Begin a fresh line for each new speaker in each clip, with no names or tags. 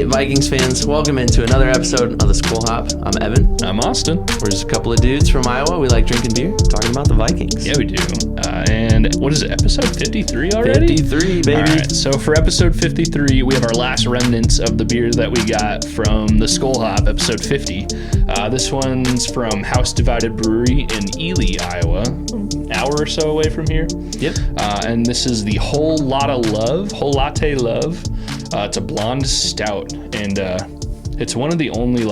Vikings fans? Welcome into another episode of the Skol Hop. I'm Evan.
I'm Austin.
We're just a couple of dudes from Iowa. We like drinking beer, talking about the Vikings.
Yeah, we do. And what is it, episode 53 already?
53, baby.
All right, so for episode 53, we have our last remnants of the beer that we got from the Skol Hop, episode 50. This one's from House Divided Brewery in Ely, Iowa. An hour or so away from here.
Yep.
And this is the Whole Latte Love. It's a blonde stout, and it's one of the only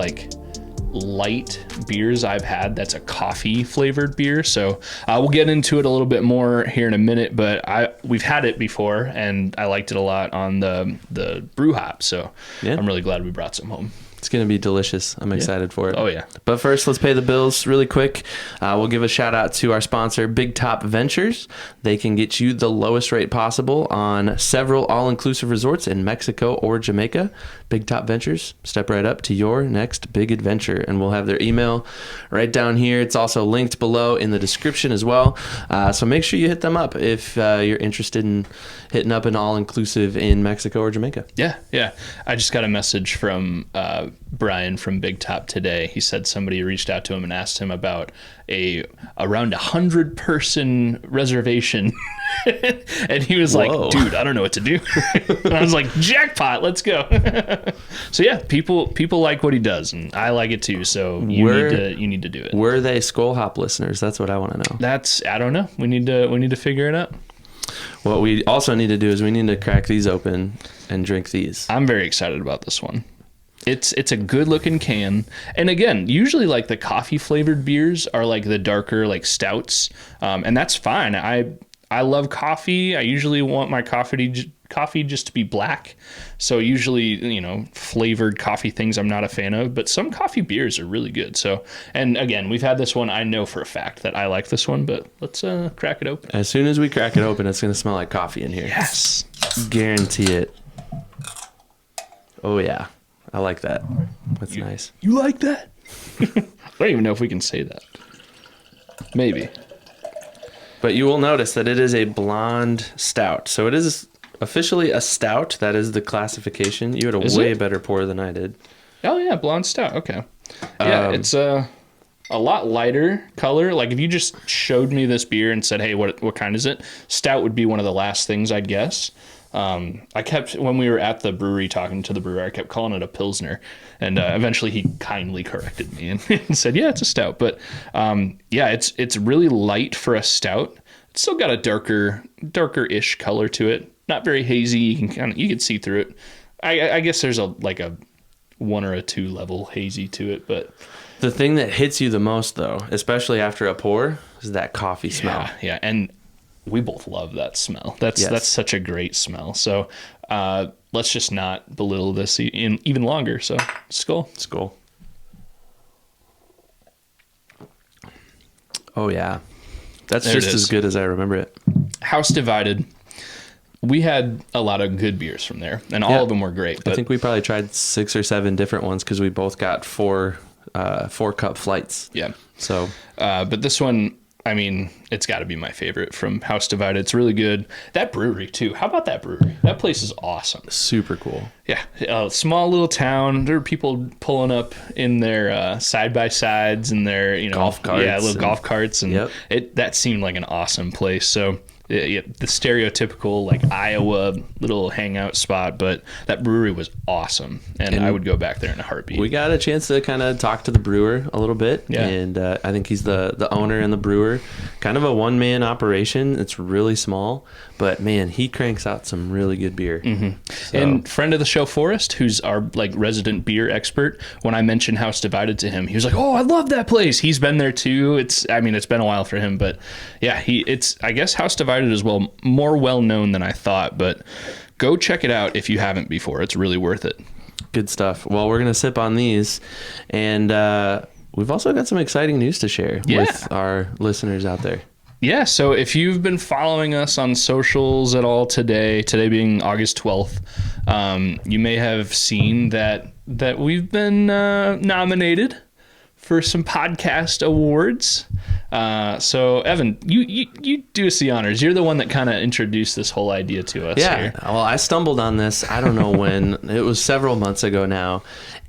light beers I've had that's a coffee flavored beer. So we'll get into it a little bit more here in a minute, but we've had it before and I liked it a lot on the brew hop. So yeah. I'm really glad we brought some home.
It's going to be delicious. I'm excited for it.
Oh, yeah.
But first, let's pay the bills really quick. We'll give a shout out to our sponsor, Big Top Ventures. They can get you the lowest rate possible on several all-inclusive resorts in Mexico or Jamaica. Big Top Ventures, step right up to your next big adventure. And we'll have their email right down here. It's also linked below in the description as well. So make sure you hit them up if you're interested in hitting up an all-inclusive in Mexico or Jamaica.
Yeah. I just got a message from Brian from Big Top today. He said somebody reached out to him and asked him about around 100-person reservation. And he was like, dude, I don't know what to do. And I was like, jackpot, let's go. So yeah, people like what he does, and I like it too. So you need to do it.
Were they Skol Hop listeners? That's what I want to know.
I don't know. We need to figure it out.
What we also need to do is we need to crack these open and drink these.
I'm very excited about this one. It's a good looking can. And again, usually the coffee flavored beers are the darker stouts. And that's fine. I love coffee. I usually want my coffee just to be black. So usually, flavored coffee things I'm not a fan of, but some coffee beers are really good. So, and again, we've had this one. I know for a fact that I like this one, but let's crack it open.
As soon as we crack it open, it's going to smell like coffee in here.
Yes.
Guarantee it. Oh yeah. I like that. That's nice.
You like that? I don't even know if we can say that. Maybe.
But you will notice that it is a blonde stout. So it is officially a stout. That is the classification. You had a way better pour than I did.
Oh, yeah. Blonde stout. Okay. Yeah, it's a lot lighter color. If you just showed me this beer and said, hey, what kind is it? Stout would be one of the last things I'd guess. When we were at the brewery talking to the brewer, I kept calling it a Pilsner, and eventually he kindly corrected me and said, yeah, it's a stout. But it's really light for a stout. It's still got a darker-ish color to it. Not very hazy. You can see through it. I guess there's a 1 or a 2 level hazy to it, but
the thing that hits you the most though, especially after a pour, is that coffee smell.
Yeah, and we both love that smell. That's such a great smell. So let's just not belittle this even longer. So Skol. Oh yeah, that's just as good as I remember it. House Divided. We had a lot of good beers from there, and all of them were great. But
I think we probably tried 6 or 7 different ones because we both got 4 cup flights.
Yeah.
So,
but this one, it's got to be my favorite from House Divided. It's really good. That brewery, too. How about that brewery? That place is awesome.
Super cool.
Yeah. Small little town. There are people pulling up in their side-by-sides and their,
golf carts.
Yeah, little golf carts. And that seemed like an awesome place. So the stereotypical Iowa little hangout spot, but that brewery was awesome, and I would go back there in a heartbeat.
We got a chance to kind of talk to the brewer a little bit, and I think he's the owner and the brewer. Kind of a one-man operation. It's really small, but man, he cranks out some really good beer.
Mm-hmm. So. And friend of the show, Forrest, who's our resident beer expert, when I mentioned House Divided to him, he was like, "Oh, I love that place." He's been there too. It's been a while for him, but yeah, I guess House Divided as well, more well known than I thought, but go check it out if you haven't before. It's really worth it.
Good stuff. Well, we're gonna sip on these, and we've also got some exciting news to share with our listeners out there.
Yeah, so if you've been following us on socials at all today being August 12th, you may have seen that we've been nominated for some podcast awards. So Evan, you do us the honors. You're the one that kind of introduced this whole idea to us.
Yeah.
Here.
Well, I stumbled on this. I don't know when. It was several months ago now,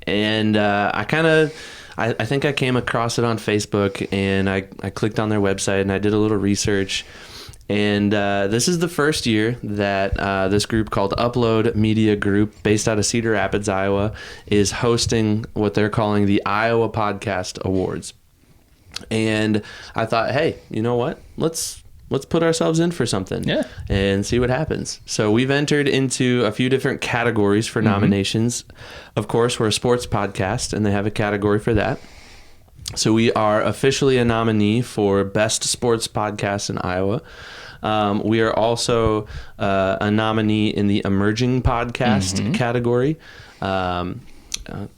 and I think I came across it on Facebook, and I clicked on their website and I did a little research. And this is the first year that this group called Upload Media Group, based out of Cedar Rapids, Iowa, is hosting what they're calling the Iowa Podcast Awards. And I thought, hey, you know what? Let's put ourselves in for something and see what happens. So we've entered into a few different categories for nominations. Of course, we're a sports podcast, and they have a category for that. So we are officially a nominee for Best Sports Podcast in Iowa. We are also a nominee in the Emerging Podcast category.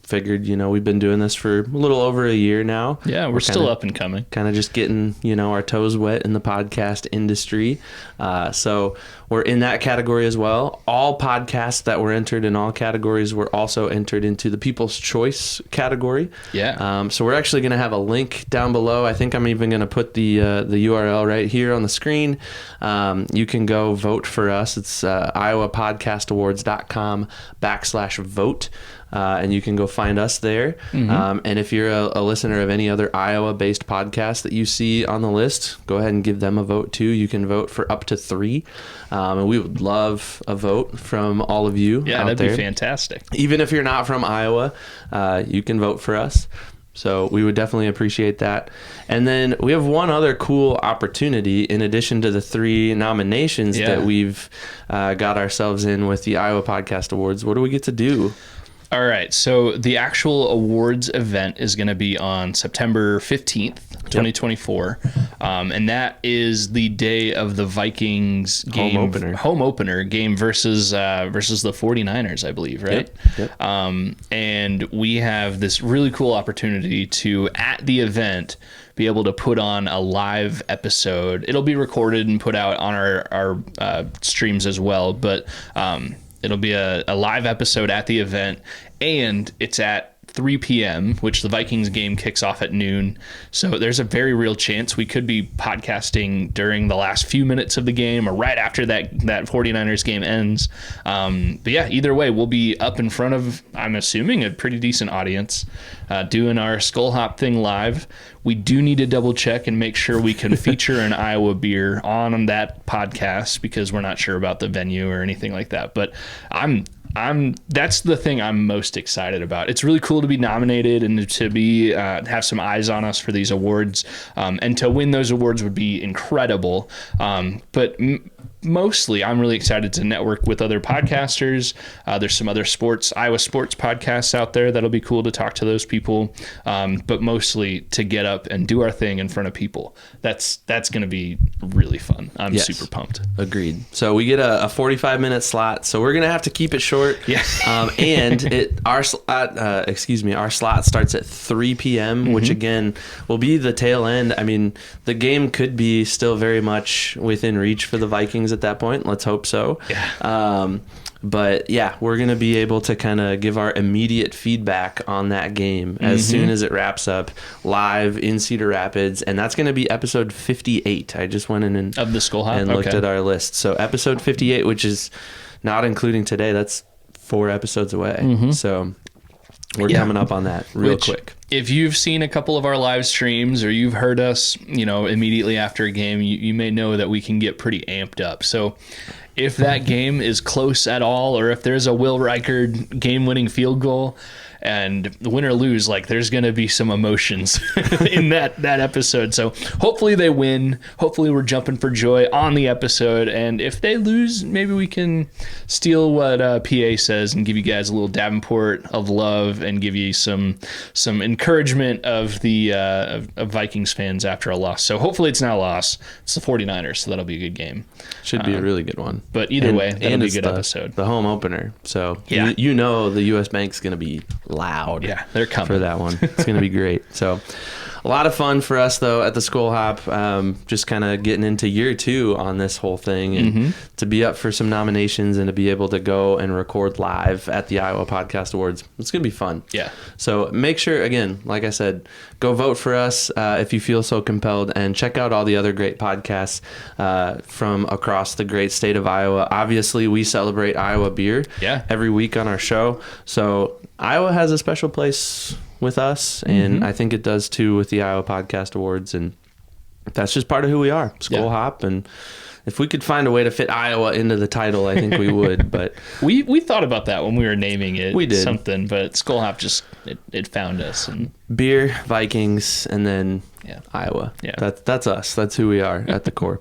Figured, we've been doing this for a little over a year now.
Yeah, we're still up and coming.
Kind of just getting, our toes wet in the podcast industry. So we're in that category as well. All podcasts that were entered in all categories were also entered into the People's Choice category.
Yeah.
So we're actually going to have a link down below. I think I'm even going to put the URL right here on the screen. You can go vote for us. It's iowapodcastawards.com/vote. And you can go find us there. And if you're a listener of any other Iowa-based podcast that you see on the list, go ahead and give them a vote too. You can vote for up to 3. And we would love a vote from all of you.
Yeah, that'd be fantastic.
Even if you're not from Iowa, you can vote for us. So we would definitely appreciate that. And then we have one other cool opportunity in addition to the 3 nominations that we've got ourselves in with the Iowa Podcast Awards. What do we get to do?
All right, so the actual awards event is going to be on September 15th, 2024, and that is the day of the Vikings game, home opener game versus the 49ers, I believe, right?
Yep.
And we have this really cool opportunity to, at the event, be able to put on a live episode. It'll be recorded and put out on our streams as well, but it'll be a live episode at the event, and it's at 3 p.m., which the Vikings game kicks off at noon. So there's a very real chance we could be podcasting during the last few minutes of the game or right after that 49ers game ends. But yeah, either way, we'll be up in front of, I'm assuming, a pretty decent audience doing our Skol Hop thing live. We do need to double check and make sure we can feature an Iowa beer on that podcast because we're not sure about the venue or anything like that. But that's the thing I'm most excited about. It's really cool to be nominated and to be have some eyes on us for these awards, and to win those awards would be incredible. But mostly I'm really excited to network with other podcasters. There's some other Iowa sports podcasts out there that'll be cool to talk to those people. But mostly to get up and do our thing in front of people. That's going to be really fun. I'm super pumped.
Agreed. So we get a 45-minute slot. So we're going to have to keep it short.
Yeah.
And our slot starts at 3 p.m., which again will be the tail end. I mean, the game could be still very much within reach for the Vikings at that point. Let's hope so.
Yeah.
But yeah, we're going to be able to kind of give our immediate feedback on that game as soon as it wraps up live in Cedar Rapids. And that's going to be episode 58. I just went in and
of the Skol Hop
and looked at our list. So episode 58, which is not including today, that's 4 episodes away. So we're coming up on that real quick.
If you've seen a couple of our live streams or you've heard us, immediately after a game, you may know that we can get pretty amped up. So if that game is close at all, or if there's a Will Reichard game-winning field goal, and win or lose, there's going to be some emotions in that episode. So hopefully they win. Hopefully we're jumping for joy on the episode. And if they lose, maybe we can steal what PA says and give you guys a little Davenport of love and give you some encouragement of the of Vikings fans after a loss. So hopefully it's not a loss. It's the 49ers, so that'll be a good game.
Should be a really good one.
But either way, that'll be a good episode.
The home opener. So the U.S. Bank's going to be loud.
Yeah, they're coming
for that one. It's going to be great. So, a lot of fun for us though at the Skol Hop. Just kind of getting into year 2 on this whole thing, and to be up for some nominations and to be able to go and record live at the Iowa Podcast Awards, it's gonna be fun.
Yeah.
So make sure, again, like I said, go vote for us if you feel so compelled, and check out all the other great podcasts from across the great state of Iowa. Obviously, we celebrate Iowa beer every week on our show, so Iowa has a special place with us, and I think it does too with the Iowa Podcast Awards, and that's just part of who we are, Skol Hop. And if we could find a way to fit Iowa into the title, I think we would. But
we thought about that when we were naming it.
We did
something, but Skol Hop just it found us. And
beer, Vikings, and then Iowa. Yeah, that's us. That's who we are at the core.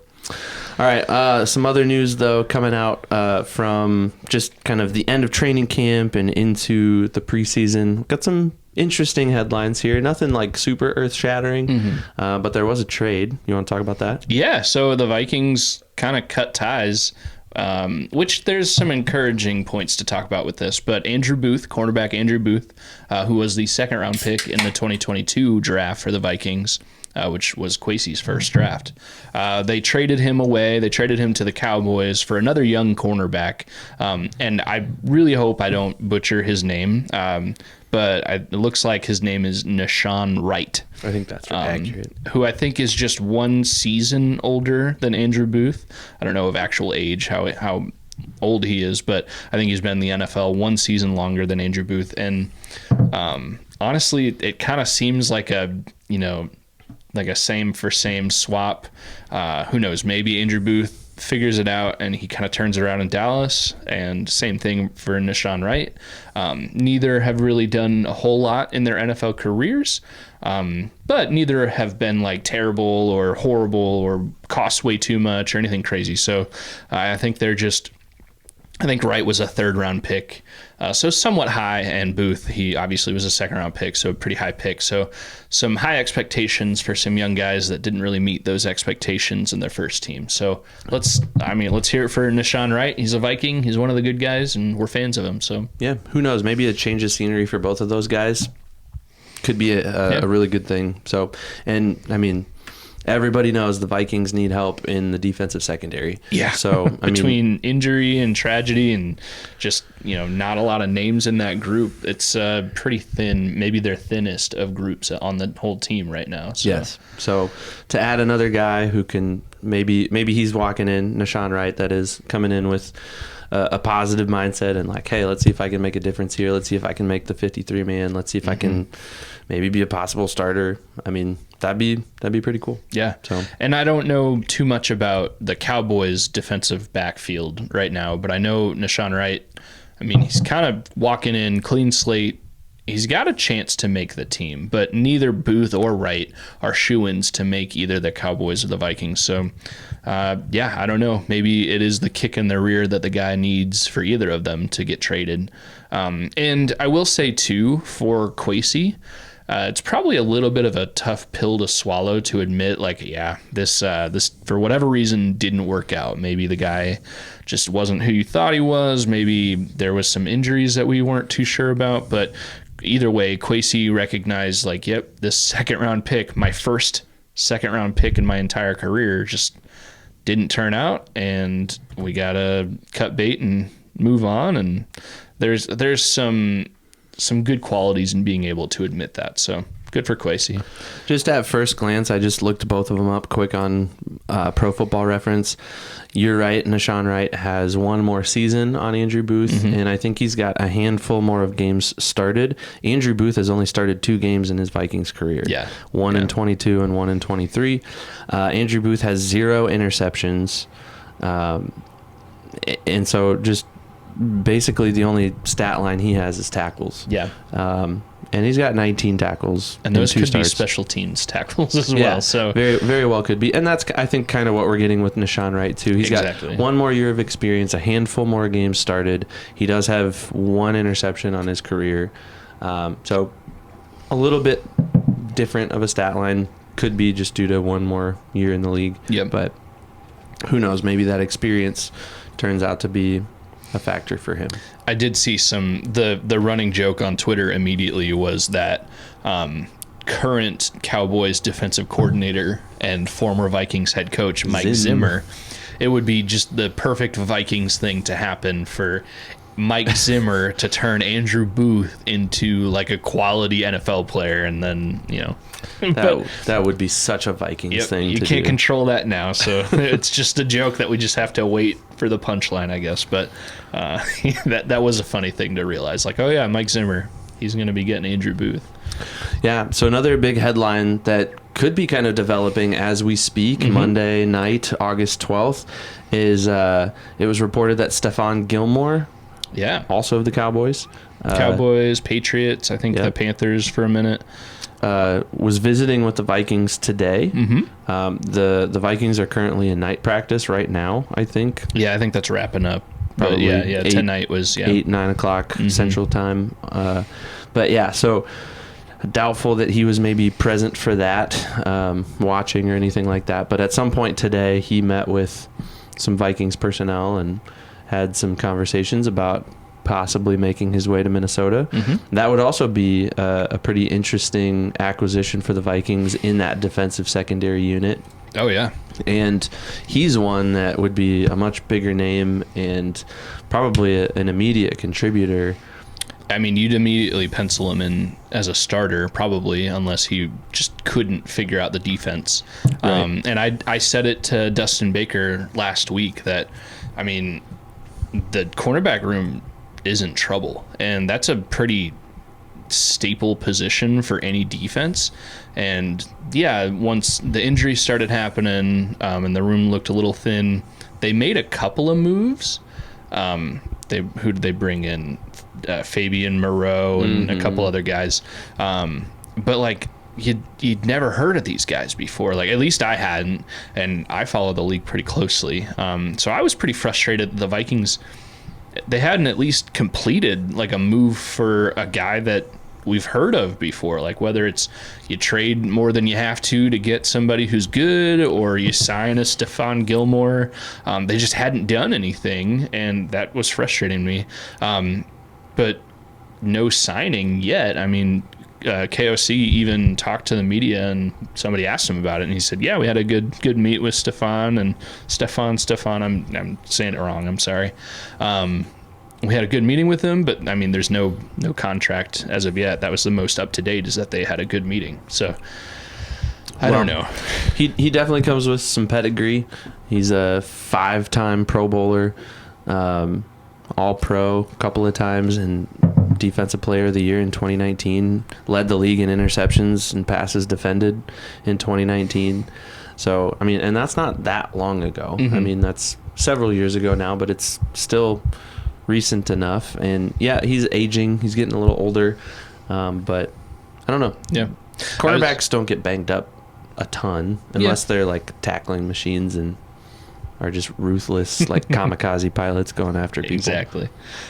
All right. Some other news though coming out from just kind of the end of training camp and into the preseason. Got some interesting headlines here. Nothing like super earth-shattering, but there was a trade. You want to talk about that?
Yeah, so the Vikings kind of cut ties, which there's some encouraging points to talk about with this. But Andrew Booth, cornerback Andrew Booth, who was the second-round pick in the 2022 draft for the Vikings, which was Kwesi's first draft. They traded him away. They traded him to the Cowboys for another young cornerback. And I really hope I don't butcher his name. But it looks like his name is Nahshon Wright.
I think that's accurate.
Who I think is just 1 season older than Andrew Booth. I don't know of actual age, how old he is, but I think he's been in the NFL 1 season longer than Andrew Booth. And honestly, it kind of seems like a same for same swap. Who knows? Maybe Andrew Booth figures it out and he kind of turns it around in Dallas, and same thing for Nahshon Wright. Neither have really done a whole lot in their NFL careers, but neither have been like terrible or horrible or cost way too much or anything crazy. So I think Wright was a 3rd round pick, so somewhat high, and Booth, he obviously was a 2nd round pick, so a pretty high pick. So some high expectations for some young guys that didn't really meet those expectations in their first team. So let's hear it for Nahshon Wright. He's a Viking. He's one of the good guys, and we're fans of him. So
yeah, who knows? Maybe a change of scenery for both of those guys could be a really good thing. So, and I mean, everybody knows the Vikings need help in the defensive secondary.
Yeah.
So
between injury and tragedy and just, not a lot of names in that group, it's pretty thin, maybe their thinnest of groups on the whole team right now. So.
Yes. So to add another guy who can maybe he's walking in, Nahshon Wright, that is coming in with a positive mindset and like, hey, let's see if I can make a difference here. Let's see if I can make the 53 man. Let's see if I can maybe be a possible starter. I mean, that'd be pretty cool.
Yeah.
So,
and I don't know too much about the Cowboys' defensive backfield right now, but I know Nahshon Wright, I mean, he's kind of walking in clean slate. He's got a chance to make the team, but neither Booth or Wright are shoo-ins to make either the Cowboys or the Vikings. So, I don't know. Maybe it is the kick in the rear that the guy needs for either of them to get traded. And I will say, too, for Kwesi, it's probably a little bit of a tough pill to swallow to admit, like, this for whatever reason didn't work out. Maybe the guy just wasn't who you thought he was. Maybe there was some injuries that we weren't too sure about. But either way, Kwesi recognized, like, yep, this 2nd round pick, my first 2nd round pick in my entire career, just didn't turn out, and we gotta cut bait and move on. And there's some good qualities in being able to admit that. So good for Kwesi.
Just at first glance, I just looked both of them up quick on Pro Football Reference. You're right. Nahshon Wright has 1 more season on Andrew Booth, and I think he's got a handful more of games started. Andrew Booth has only started 2 games in his Vikings career.
Yeah.
1 in 22 and 1 in 23. Andrew Booth has 0 interceptions. And so just basically the only stat line he has is tackles.
Yeah.
And he's got 19 tackles.
And those could
starts.
be special teams tackles as well. So
very, very well could be. And that's, I think, kind of what we're getting with Nahshon Wright, too. He's got 1 more year of experience, a handful more games started. He does have 1 interception on his career. So a little bit different of a stat line. Could be just due to 1 more year in the league.
Yep.
But who knows? Maybe that experience turns out to be a factor for him.
I did see the running joke on Twitter immediately was that current Cowboys defensive coordinator and former Vikings head coach Mike Zimmer, it would be just the perfect Vikings thing to happen for Mike Zimmer to turn Andrew Booth into like a quality NFL player, and then
that would be such a Vikings thing.
You can't control that now, so it's just a joke that we just have to wait for the punchline, I guess. But that was a funny thing to realize. Like, oh yeah, Mike Zimmer, he's going to be getting Andrew Booth.
Yeah. So another big headline that could be kind of developing as we speak, Monday night, August 12th, is it was reported that Stephon Gilmore, also of the Cowboys,
Patriots, I think the Panthers for a minute,
was visiting with the Vikings today. The Vikings are currently in night practice right now, I think.
Yeah, I think that's wrapping up.
Probably
tonight was
8-9 o'clock Central Time. But yeah, so doubtful that he was maybe present for that, watching or anything like that. But at some point today, he met with some Vikings personnel and had some conversations about possibly making his way to Minnesota. That would also be a pretty interesting acquisition for the Vikings in that defensive secondary unit.
Oh, yeah.
And he's one that would be a much bigger name and probably an immediate contributor.
I mean, you'd immediately pencil him in as a starter, probably, unless he just couldn't figure out the defense.
Right.
And I said it to Dustin Baker last week that, I mean, the cornerback room is in trouble, and that's a pretty staple position for any defense. And yeah, once the injuries started happening, and the room looked a little thin, they made a couple of moves. Who did they bring in? Fabian Moreau and a couple other guys. But like you'd never heard of these guys before. Like, at least I hadn't, and I follow the league pretty closely. So I was pretty frustrated that the Vikings, they hadn't at least completed like a move for a guy that we've heard of before. Like, whether it's you trade more than you have to get somebody who's good, or you sign a Stephon Gilmore. They just hadn't done anything, and that was frustrating me. But no signing yet. I mean, KOC even talked to the media, and somebody asked him about it, and he said, yeah, we had a good meet with Stephon. I'm saying it wrong, I'm sorry. We had a good meeting with him, but I mean, there's no contract as of yet. That was the most up to date, is that they had a good meeting. So I don't know.
He definitely comes with some pedigree. He's a 5-time Pro Bowler, All-Pro a couple of times, and Defensive Player of the Year in 2019. Led the league in interceptions and passes defended in 2019. So, I mean, and that's not that long ago. I mean, that's several years ago now, but it's still recent enough. And yeah, he's aging. He's getting a little older. But I don't know.
Yeah.
Quarterbacks don't get banged up a ton unless they're like tackling machines and are just ruthless, like kamikaze pilots going after people.
Exactly.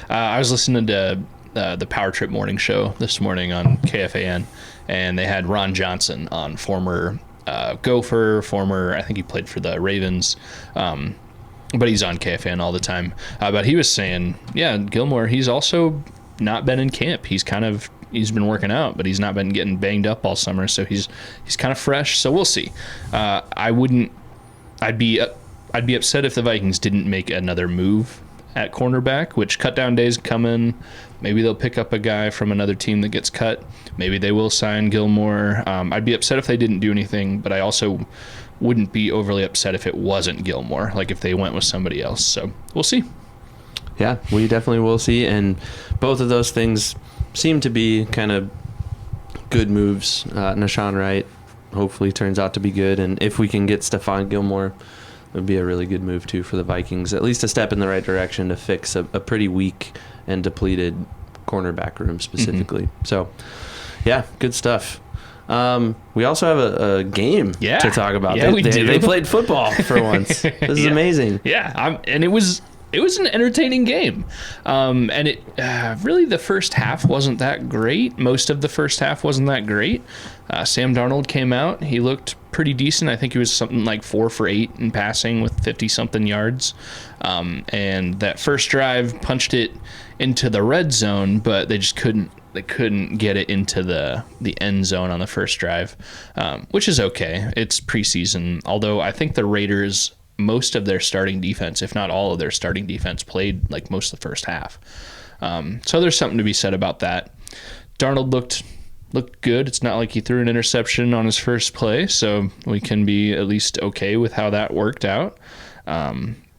I was listening to the Power Trip morning show this morning on KFAN, and they had Ron Johnson on, former Gopher, I think he played for the Ravens, but he's on KFAN all the time. But he was saying, yeah, Gilmore, he's also not been in camp. He's been working out, but he's not been getting banged up all summer, so he's kind of fresh. So we'll see. I'd be upset if the Vikings didn't make another move at cornerback, which cut down days coming. Maybe they'll pick up a guy from another team that gets cut. Maybe they will sign Gilmore. I'd be upset if they didn't do anything, but I also wouldn't be overly upset if it wasn't Gilmore, like if they went with somebody else. So we'll see.
Yeah, we definitely will see. And both of those things seem to be kind of good moves. Nashawn Wright hopefully turns out to be good. And if we can get Stephon Gilmore, it would be a really good move too for the Vikings. At least a step in the right direction to fix a pretty weak and depleted cornerback room specifically. So, yeah, good stuff. We also have a game to talk about.
Yeah, we do.
They played football for once. This is amazing.
Yeah, and it was an entertaining game. And it really, the first half wasn't that great. Most of the first half wasn't that great. Sam Darnold came out. He looked pretty decent. I think he was something like 4 for 8 in passing with 50-something yards. And that first drive punched it into the red zone, but they just couldn't get it into the end zone on the first drive, which is okay. It's preseason. Although I think the Raiders, most of their starting defense, if not all of their starting defense, played like most of the first half. So there's something to be said about that. Darnold looked good. It's not like he threw an interception on his first play, so we can be at least okay with how that worked out.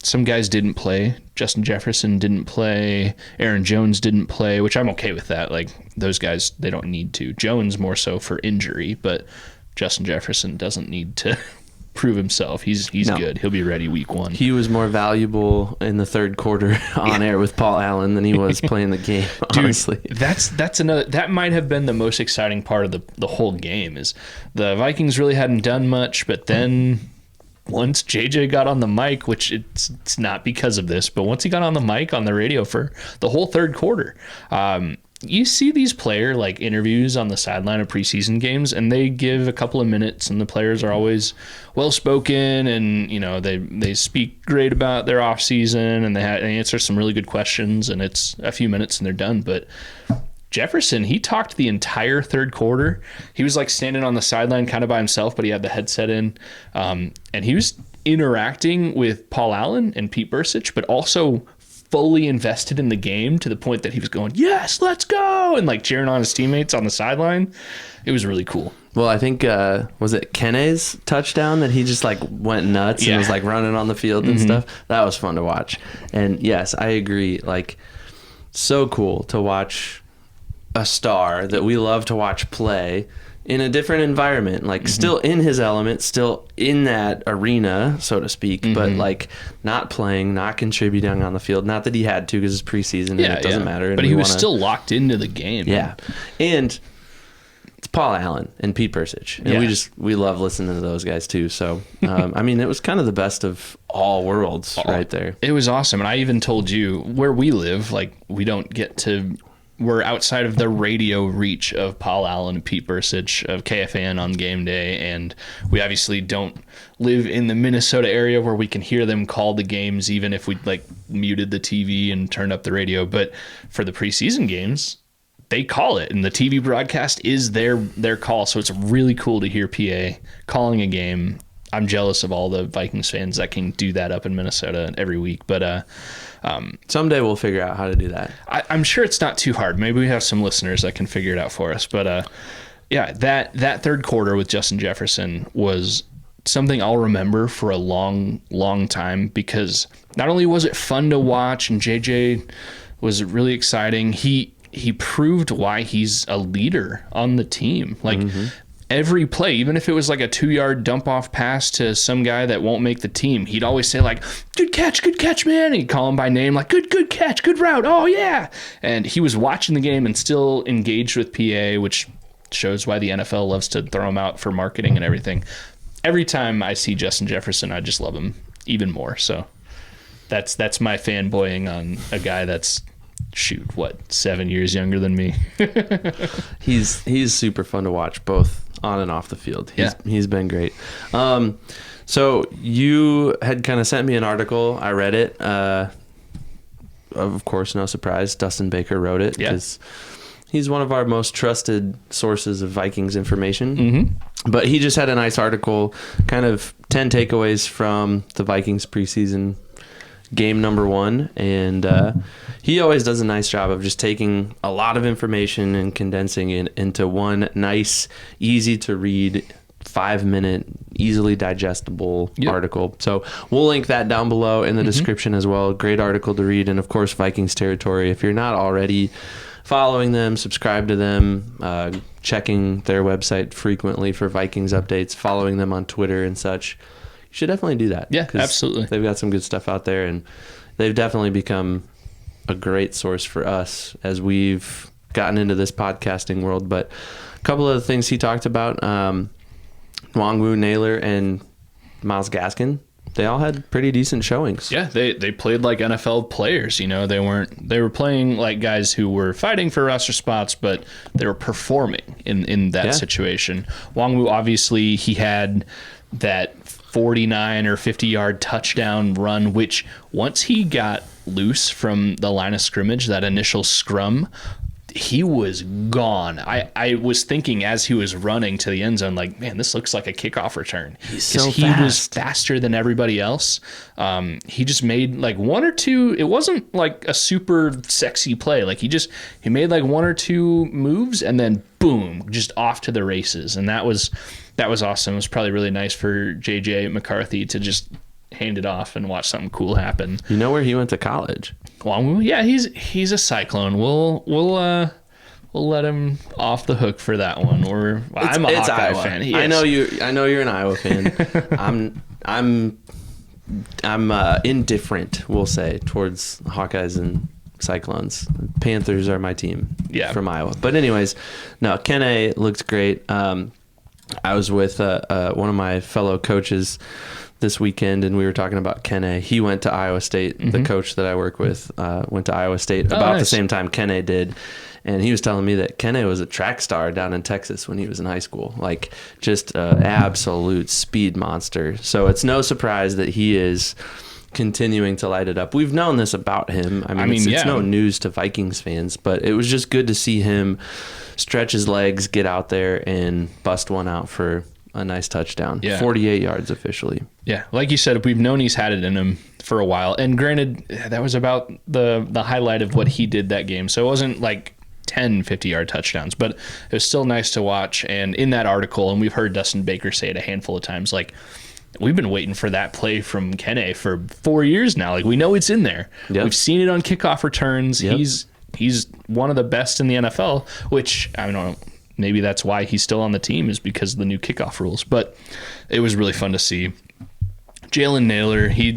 Some guys didn't play. Justin Jefferson didn't play. Aaron Jones didn't play, which I'm okay with that. Like, those guys, they don't need to. Jones more so for injury, but Justin Jefferson doesn't need to prove himself. He's good. He'll be ready week 1.
He was more valuable in the third quarter on air with Paul Allen than he was playing the game, honestly.
Dude, that's another, that might have been the most exciting part of the whole game, is the Vikings really hadn't done much, but then once JJ got on the mic, which it's not because of this, but once he got on the mic on the radio for the whole third quarter, you see these player like interviews on the sideline of preseason games, and they give a couple of minutes, and the players are always well spoken, and they speak great about their off season, and they answer some really good questions, and it's a few minutes and they're done. But Jefferson, he talked the entire third quarter. He was like standing on the sideline kind of by himself, but he had the headset in, and he was interacting with Paul Allen and Pete Bursich, but also fully invested in the game to the point that he was going, yes, let's go, and like cheering on his teammates on the sideline. It was really cool.
Well, I think, was it Kenne's touchdown that he just like went nuts and was like running on the field and stuff? That was fun to watch. And yes, I agree. Like, so cool to watch a star that we love to watch play in a different environment, like still in his element, still in that arena, so to speak, but like not playing, not contributing on the field. Not that he had to, because it's preseason and it doesn't matter.
But he was still locked into the game.
Yeah. And it's Paul Allen and Pete Bursich. And we love listening to those guys too. So, I mean, it was kind of the best of all worlds right there.
It was awesome. And I even told you, where we live, like, we're outside of the radio reach of Paul Allen and Pete Bursich of KFAN on game day, and we obviously don't live in the Minnesota area where we can hear them call the games, even if we like muted the TV and turned up the radio. But for the preseason games, they call it, and the TV broadcast is their call. So it's really cool to hear PA calling a game. I'm jealous of all the Vikings fans that can do that up in Minnesota every week, but
someday we'll figure out how to do that.
I'm sure it's not too hard. Maybe we have some listeners that can figure it out for us. But that third quarter with Justin Jefferson was something I'll remember for a long, long time, because not only was it fun to watch and JJ was really exciting, he proved why he's a leader on the team. Like, every play, even if it was like a 2-yard dump off pass to some guy that won't make the team, he'd always say like, good catch, man. And he'd call him by name, like, good catch, good route. Oh yeah. And he was watching the game and still engaged with PA, which shows why the NFL loves to throw him out for marketing and everything. Every time I see Justin Jefferson, I just love him even more. So that's my fanboying on a guy that's 7 years younger than me.
He's super fun to watch, both on and off the field. He's been great. So you had kind of sent me an article. I read it. Of course, no surprise, Dustin Baker wrote it, because he's one of our most trusted sources of Vikings information. But he just had a nice article, kind of 10 takeaways from the Vikings preseason game number 1, and he always does a nice job of just taking a lot of information and condensing it into one nice, easy to read, 5-minute, easily digestible article. So we'll link that down below in the description as well. Great article to read. And of course, Vikings territory, if you're not already following them, subscribe to them, checking their website frequently for Vikings updates, following them on Twitter and such, you should definitely do that.
Yeah, absolutely.
They've got some good stuff out there, and they've definitely become a great source for us as we've gotten into this podcasting world. But a couple of the things he talked about, Wongwu, Naylor, and Myles Gaskin, they all had pretty decent showings.
Yeah, they played like NFL players. They were playing like guys who were fighting for roster spots, but they were performing in that situation. Wongwu, obviously, he had that 49 or 50-yard touchdown run, which once he got loose from the line of scrimmage, that initial scrum, he was gone. I was thinking as he was running to the end zone, like, man, this looks like a kickoff return.
He's so
he
fast.
was faster than everybody else. He just made like one or two. It wasn't like a super sexy play. Like he made like one or two moves and then boom, just off to the races. And that was awesome. It was probably really nice for JJ McCarthy to just hand it off and watch something cool happen.
You know where he went to college?
Well, yeah, he's a Cyclone. We'll let him off the hook for that one. I'm a Hawkeye
Iowa.
fan.
I know you're an Iowa fan. I'm indifferent, we'll say, towards Hawkeyes and Cyclones. Panthers are my team from Iowa. But anyways, no, Kene looked great. I was with one of my fellow coaches this weekend, and we were talking about Kene. He went to Iowa State. Mm-hmm. The coach that I work with went to Iowa State about the same time Kene did. And he was telling me that Kene was a track star down in Texas when he was in high school. Like, just an absolute speed monster. So it's no surprise that he is continuing to light it up. We've known this about him. I mean, it's no news to Vikings fans, but it was just good to see him stretch his legs, get out there, and bust one out for a nice touchdown. 48 yards officially.
Yeah, like you said, we've known he's had it in him for a while. And granted, that was about the highlight of what he did that game. So it wasn't like 10 50-yard touchdowns, but it was still nice to watch. And in that article, and we've heard Dustin Baker say it a handful of times, like, we've been waiting for that play from Kene for 4 years now. Like, we know it's in there. Yep. We've seen it on kickoff returns. Yep. He's one of the best in the NFL, which, I don't know, maybe that's why he's still on the team, is because of the new kickoff rules. But it was really fun to see. Jalen Naylor, he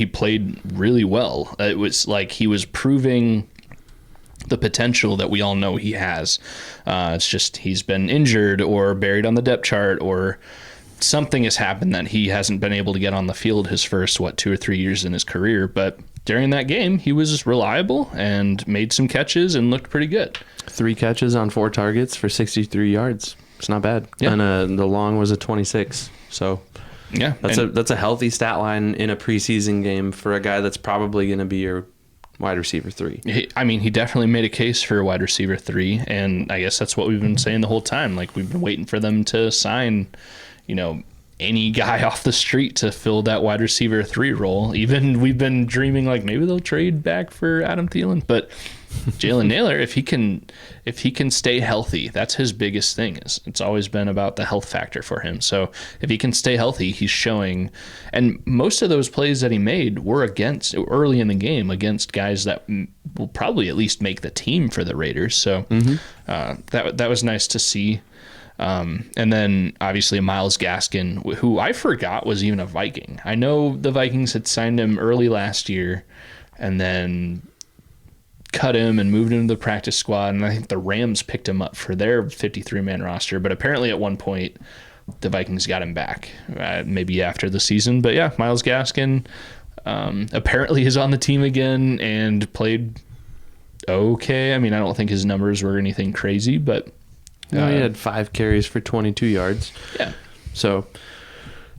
played really well. It was like he was proving the potential that we all know he has. It's just he's been injured or buried on the depth chart, or something has happened that he hasn't been able to get on the field his first, 2 or 3 years in his career. But during that game, he was reliable and made some catches and looked pretty good.
3 catches on 4 targets for 63 yards. It's not bad. Yeah. And the long was a 26. So yeah, that's a healthy stat line in a preseason game for a guy that's probably going to be your wide receiver 3.
He definitely made a case for a wide receiver 3, and I guess that's what we've been saying the whole time. Like, we've been waiting for them to sign, any guy off the street to fill that wide receiver 3 role. Even we've been dreaming like maybe they'll trade back for Adam Thielen, but Jalen Naylor, if he can stay healthy, that's his biggest thing. It's always been about the health factor for him. So if he can stay healthy, he's showing. And most of those plays that he made were early in the game against guys that will probably at least make the team for the Raiders. So that was nice to see. And then obviously Myles Gaskin, who I forgot was even a Viking. I know the Vikings had signed him early last year and then cut him and moved him to the practice squad. And I think the Rams picked him up for their 53-man roster. But apparently at one point the Vikings got him back, maybe after the season. But yeah, Myles Gaskin apparently is on the team again and played okay. I mean, I don't think his numbers were anything crazy, but
no, he had 5 carries for 22 yards.
Yeah.
So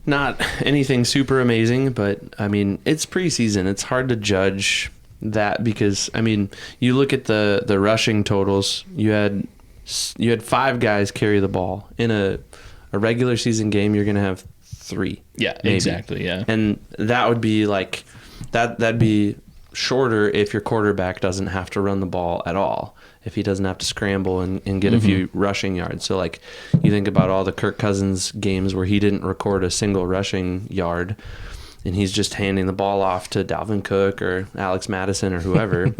not anything super amazing, but I mean, it's preseason. It's hard to judge that because, I mean, you look at the rushing totals, you had 5 guys carry the ball. In a regular season game, you're going to have 3.
Yeah, maybe. Exactly, yeah.
And that would be like, that'd be shorter if your quarterback doesn't have to run the ball at all, if he doesn't have to scramble and get a few rushing yards. So like you think about all the Kirk Cousins games where he didn't record a single rushing yard and he's just handing the ball off to Dalvin Cook or Alex Madison or whoever.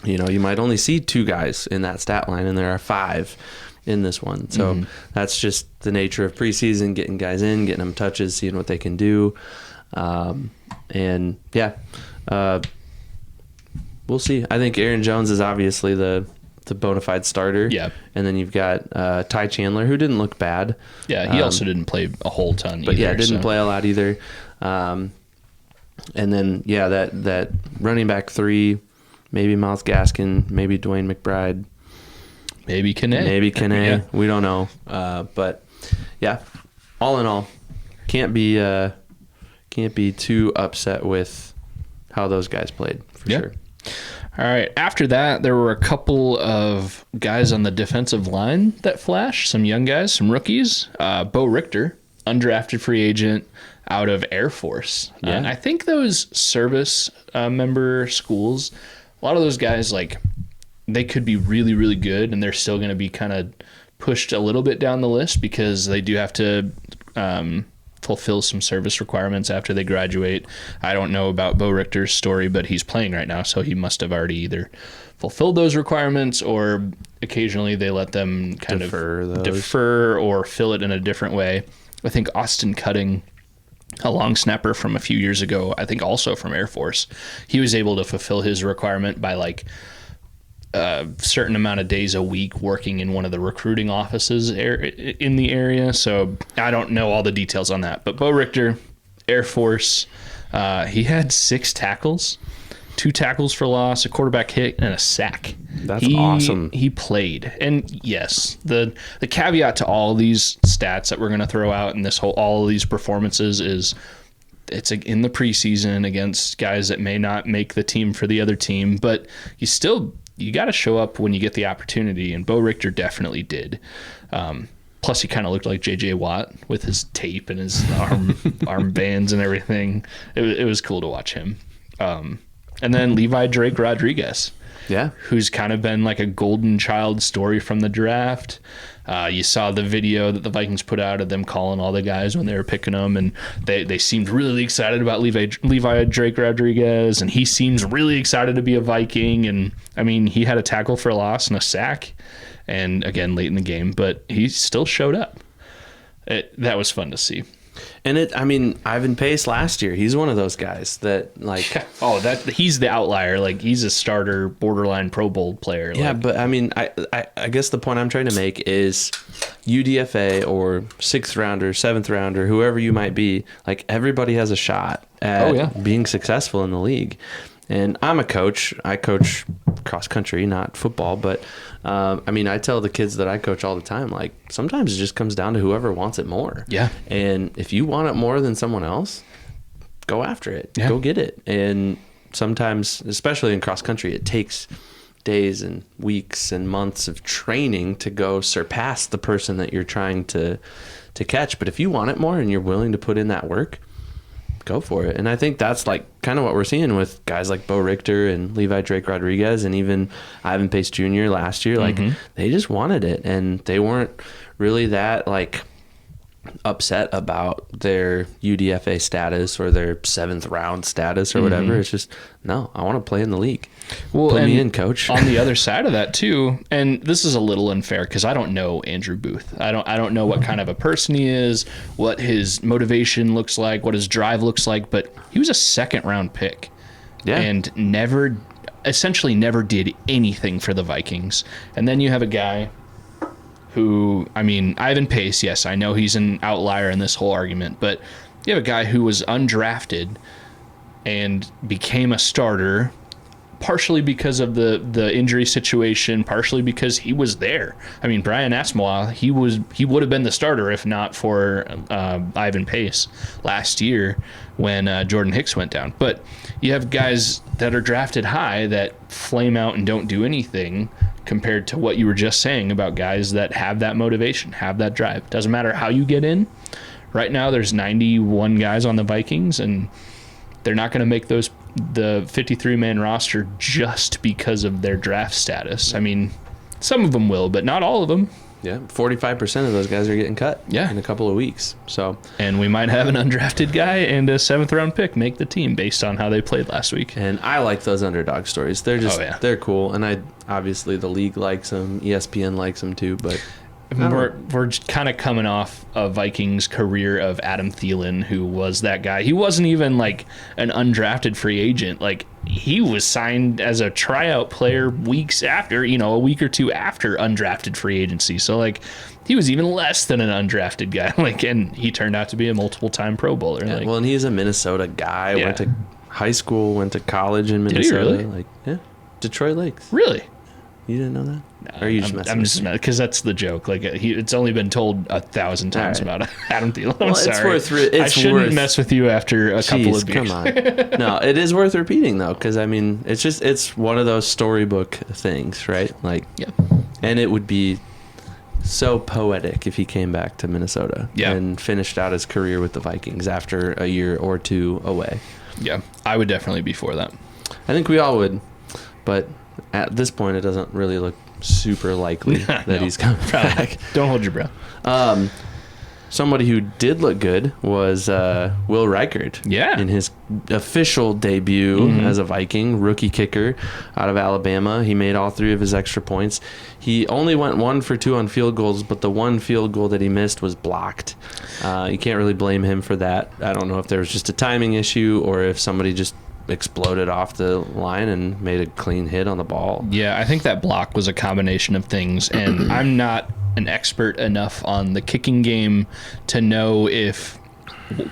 You might only see 2 guys in that stat line and there are 5 in this one. So that's just the nature of preseason, getting guys in, getting them touches, seeing what they can do. We'll see. I think Aaron Jones is obviously the bona fide starter.
Yeah.
And then you've got Ty Chandler, who didn't look bad.
Yeah, he also didn't play a whole ton
but
either.
But didn't play a lot either. And then, that running back 3, maybe Myles Gaskin, maybe Dwayne McBride.
Maybe Kene.
Yeah. We don't know. But, yeah, all in all, can't be too upset with how those guys played, for sure.
All right. After that, there were a couple of guys on the defensive line that flashed, some young guys, some rookies. Bo Richter, undrafted free agent out of Air Force.
Yeah.
And I think those service member schools, a lot of those guys, like, they could be really, really good, and they're still going to be kind of pushed a little bit down the list because they do have to fulfill some service requirements after they graduate. I don't know about Bo Richter's story, but he's playing right now, so he must have already either fulfilled those requirements or occasionally they let them kind of defer or fill it in a different way. I think Austin Cutting, a long snapper from a few years ago, I think also from Air Force, he was able to fulfill his requirement by like a certain amount of days a week working in one of the recruiting offices in the area. So I don't know all the details on that. But Bo Richter, Air Force, he had 6 tackles, 2 tackles for loss, a quarterback hit, and a sack.
That's awesome.
He played. And yes, the caveat to all these stats that we're going to throw out in all of these performances is it's in the preseason against guys that may not make the team for the other team, but you got to show up when you get the opportunity, and Bo Richter definitely did. Plus, he kind of looked like J.J. Watt with his tape and his arm bands and everything. It was cool to watch him. And then Levi Drake Rodriguez, who's kind of been like a golden child story from the draft. You saw the video that the Vikings put out of them calling all the guys when they were picking them, and they seemed really excited about Levi Drake Rodriguez, and he seems really excited to be a Viking. And I mean, he had a tackle for a loss and a sack, and again late in the game, but he still showed up. That was fun to see.
And Ivan Pace last year, he's one of those guys that like,
he's the outlier. Like, he's a starter, borderline Pro Bowl player.
Yeah,
like,
but I guess the point I'm trying to make is UDFA or 6th rounder, 7th rounder, whoever you might be, like, everybody has a shot at being successful in the league. And I'm a coach. I coach cross country, not football, but I tell the kids that I coach all the time, like, sometimes it just comes down to whoever wants it more.
Yeah.
And if you want it more than someone else, go after it.
Yeah.
Go get it. And sometimes, especially in cross country, it takes days and weeks and months of training to go surpass the person that you're trying to catch. But if you want it more and you're willing to put in that work, go for it. And I think that's like kind of what we're seeing with guys like Bo Richter and Levi Drake Rodriguez and even Ivan Pace Jr. last year. Like, they just wanted it, and they weren't really that like upset about their UDFA status or their 7th round status or whatever. It's just, no, I want to play in the league.
Well,
put me in, coach.
On the other side of that too, and this is a little unfair because I don't know Andrew Booth. I don't know what kind of a person he is, what his motivation looks like, what his drive looks like, but he was a 2nd round pick.
Yeah.
And essentially never did anything for the Vikings. And then you have a guy who, Ivan Pace, yes, I know he's an outlier in this whole argument, but you have a guy who was undrafted and became a starter, partially because of the injury situation, partially because he was there. Brian Asamoah, he would have been the starter if not for Ivan Pace last year when Jordan Hicks went down. But you have guys that are drafted high that flame out and don't do anything compared to what you were just saying about guys that have that motivation, have that drive. Doesn't matter how you get in. Right now there's 91 guys on the Vikings, and they're not going to make the 53-man roster just because of their draft status. Some of them will, but not all of them.
Yeah, 45% of those guys are getting cut in a couple of weeks.
And we might have an undrafted guy and a 7th round pick make the team based on how they played last week.
And I like those underdog stories. They're just they're cool. And obviously the league likes them, ESPN likes them too, but
we're kind of coming off a Vikings career of Adam Thielen, who was that guy. He wasn't even like an undrafted free agent. Like, he was signed as a tryout player weeks after, a week or two after undrafted free agency. So like, he was even less than an undrafted guy. Like, and he turned out to be a multiple-time Pro Bowler.
Yeah, and he's a Minnesota guy. Went to high school, went to college in Minnesota.
Did he really?
Detroit Lakes.
Really?
You didn't know that? Or are you just messing
I'm
with
just
me?
because that's the joke. Like it's only been told 1,000 times
All right.
about Adam Thielen. I'm
Well,
sorry. I shouldn't mess with you after a couple of beers.
Come on. No, it is worth repeating though, because I mean, it's one of those storybook things, right? Like,
Yeah.
And it would be so poetic if he came back to Minnesota and finished out his career with the Vikings after a year or two away.
Yeah, I would definitely be for that.
I think we all would, but at this point, it doesn't really look super likely that he's coming back.
Don't hold your breath.
Somebody who did look good was Will Reichard.
Yeah.
In his official debut as a Viking, rookie kicker out of Alabama. He made all 3 of his extra points. He only went 1 for 2 on field goals, but the 1 field goal that he missed was blocked. You can't really blame him for that. I don't know if there was just a timing issue or if somebody just exploded off the line and made a clean hit on the ball.
Yeah, I think that block was a combination of things, and I'm not an expert enough on the kicking game to know if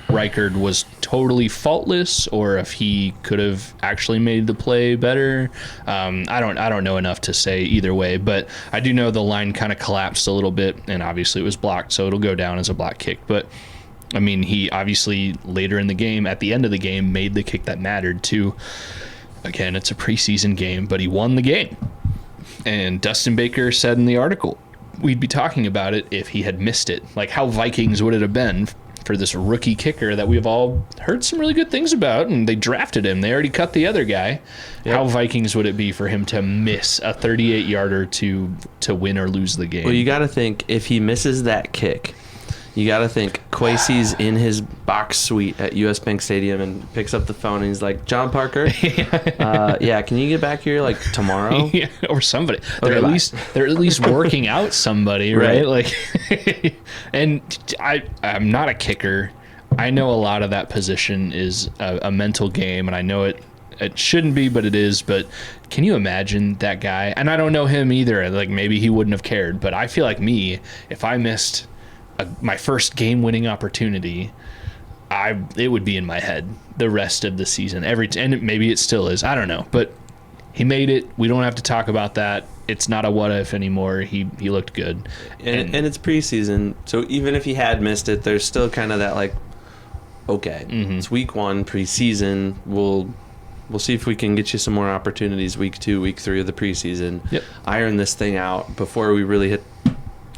Reichard was totally faultless or if he could have actually made the play better. I don't know enough to say either way, but I do know the line kind of collapsed a little bit, and obviously it was blocked, so it'll go down as a block kick. But I mean, he obviously later in the game, at the end of the game, made the kick that mattered too. Again, it's a preseason game, but he won the game. And Dustin Baker said in the article, we'd be talking about it if he had missed it. Like, how Vikings would it have been for this rookie kicker that we've all heard some really good things about, and they drafted him. They already cut the other guy. Yep. How Vikings would it be for him to miss a 38-yarder to win or lose the game?
Well, you got to think, if he misses that kick, you got to think Kwesi's in his box suite at US Bank Stadium and picks up the phone and he's like, John Parker, can you get back here like tomorrow?
Yeah, or somebody.
Okay,
They're at least working out somebody, right? Like, and I'm not a kicker. I know a lot of that position is a mental game, and I know it shouldn't be, but it is. But can you imagine that guy? And I don't know him either. Like, maybe he wouldn't have cared, but I feel like if I missed my first game-winning opportunity, it would be in my head the rest of the season. And maybe it still is. I don't know. But he made it. We don't have to talk about that. It's not a what-if anymore. He looked good.
And it's preseason, so even if he had missed it, there's still kind of that, like, okay, it's week 1, preseason. We'll see if we can get you some more opportunities week 2, week 3 of the preseason.
Yep.
Iron this thing out before we really hit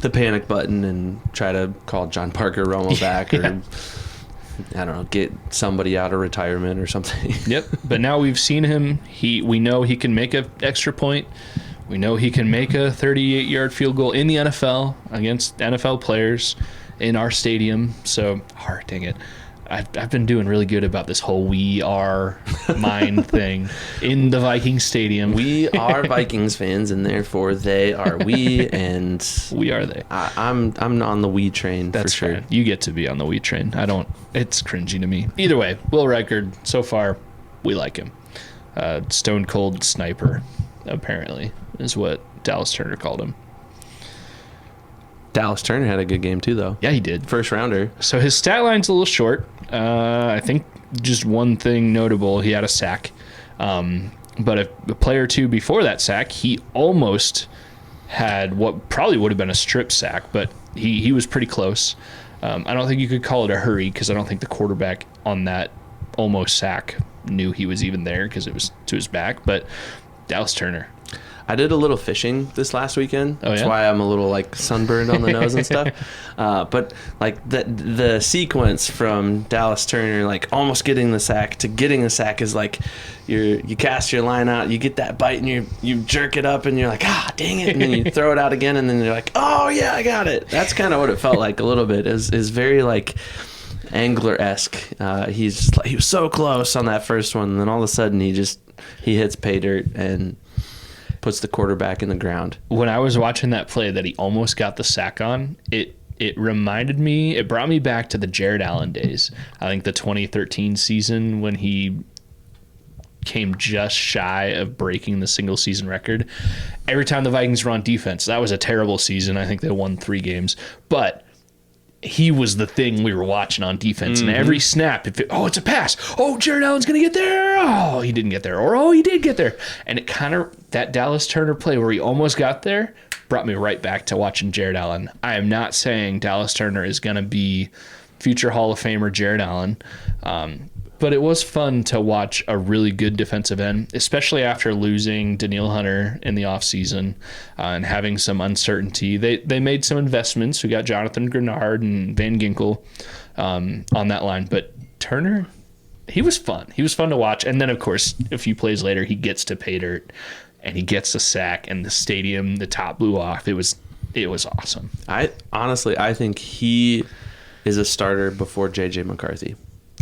the panic button and try to call John Parker Romo back or I don't know, get somebody out of retirement or something.
Yep. But now we've seen him. We know he can make an extra point. We know he can make a 38-yard field goal in the NFL against NFL players in our stadium. So, dang it. I've been doing really good about this whole we are mine thing in the Vikings stadium. We
are Vikings fans, and therefore they are we, and
we are they.
I'm on the we train.
That's
for sure.
Fine. You get to be on the we train. I don't. It's cringy to me. Either way, Will Reichard, so far, we like him. Stone cold sniper, apparently, is what Dallas Turner called him.
Dallas Turner had a good game too, though.
Yeah, he did.
First rounder.
So his stat line's a little short. I think just one thing notable, he had a sack. But a play or two before that sack, he almost had what probably would have been a strip sack, but he was pretty close. I don't think you could call it a hurry because I don't think the quarterback on that almost sack knew he was even there because it was to his back. But Dallas Turner.
I did a little fishing this last weekend. That's why I'm a little like sunburned on the nose and stuff. But like the sequence from Dallas Turner, like almost getting the sack to getting the sack is like you cast your line out, you get that bite, and you jerk it up, and you're like, dang it, and then you throw it out again, and then you're like, oh yeah, I got it. That's kind of what it felt like a little bit. Is very like angler-esque. He was so close on that first one, and then all of a sudden he hits pay dirt and puts the quarterback in the ground.
When I was watching that play that he almost got the sack on, it brought me back to the Jared Allen days. I think the 2013 season when he came just shy of breaking the single season record. Every time the Vikings were on defense, that was a terrible season. I think they won 3 games. But he was the thing we were watching on defense. And every snap, it's a pass. Oh, Jared Allen's going to get there. Oh, he didn't get there. Or, oh, he did get there. And it kind of, that Dallas Turner play where he almost got there brought me right back to watching Jared Allen. I am not saying Dallas Turner is going to be future Hall of Famer Jared Allen. But it was fun to watch a really good defensive end, especially after losing Danielle Hunter in the offseason and having some uncertainty. They made some investments. We got Jonathan Grenard and Van Ginkel on that line. But Turner, he was fun. He was fun to watch. And then, of course, a few plays later, he gets to pay dirt, and he gets a sack, and the stadium, the top blew off. It was awesome.
I think he is a starter before J.J. McCarthy.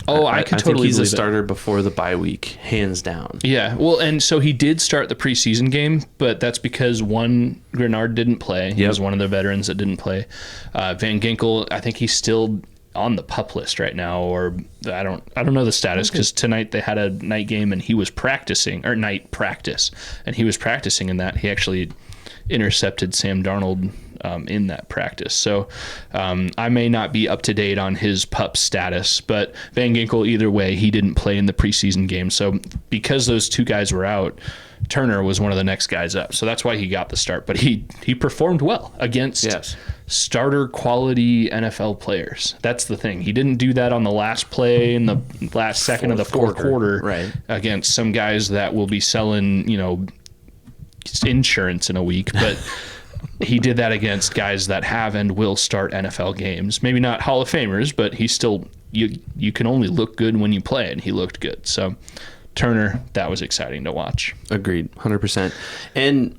Oh, I could totally
think he's a
believe
starter before the bye week, hands down.
Yeah, well, and so he did start the preseason game, but that's because Grenard didn't play. He was one of the veterans that didn't play. Van Ginkel, I think he's still on the PUP list right now, or I don't know the status, because tonight they had a night game and he was practicing, or night practice, and he was practicing in that. He actually intercepted Sam Darnold in that practice. So I may not be up to date on his PUP status, but Van Ginkel, either way, he didn't play in the preseason game. So because those two guys were out, Turner was one of the next guys up. So that's why he got the start. But he performed well against starter quality NFL players. That's the thing. He didn't do that on the last play in the last second of the fourth quarter against some guys that will be selling, insurance in a week. But he did that against guys that have and will start NFL games. Maybe not Hall of Famers, but he's still, you can only look good when you play, and he looked good. So Turner, that was exciting to watch.
Agreed, 100%. And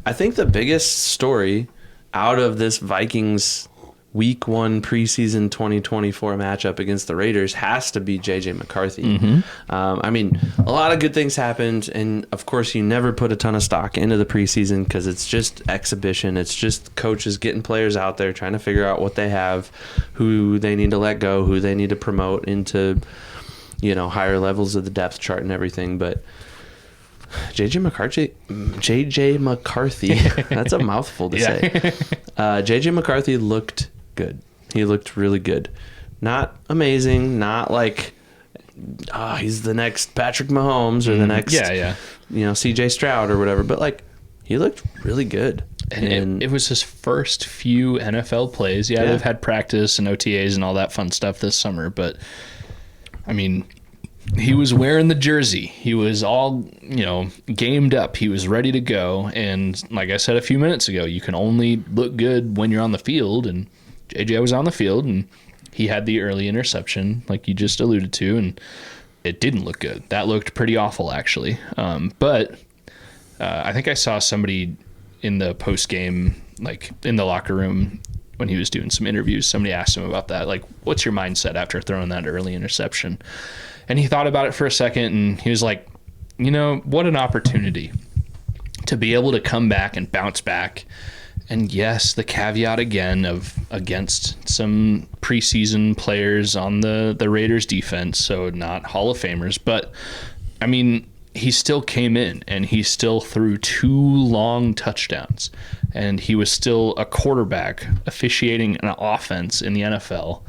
I think the biggest story out of this Vikings Week 1 preseason 2024 matchup against the Raiders has to be J.J. McCarthy. I mean, a lot of good things happened, and of course you never put a ton of stock into the preseason because it's just exhibition. It's just coaches getting players out there trying to figure out what they have, who they need to let go, who they need to promote into, higher levels of the depth chart and everything. But J.J. McCarthy, that's a mouthful to say. J.J. McCarthy looked good. He looked really good. Not amazing, not like he's the next Patrick Mahomes or the next CJ Stroud or whatever, but like he looked really good.
And it was his first few NFL plays. They've had practice and OTAs and all that fun stuff this summer, but I mean, he was wearing the jersey. He was all, gamed up. He was ready to go. And like I said a few minutes ago, you can only look good when you're on the field. And JJ was on the field, and he had the early interception, like you just alluded to, and it didn't look good. That looked pretty awful, actually. But I think I saw somebody in the post-game, like in the locker room when he was doing some interviews, somebody asked him about that. Like, what's your mindset after throwing that early interception? And he thought about it for a second, and he was like, what an opportunity to be able to come back and bounce back. And yes, the caveat again of against some preseason players on the Raiders defense, so not Hall of Famers. But, I mean, he still came in, and he still threw 2 long touchdowns. And he was still a quarterback officiating an offense in the NFL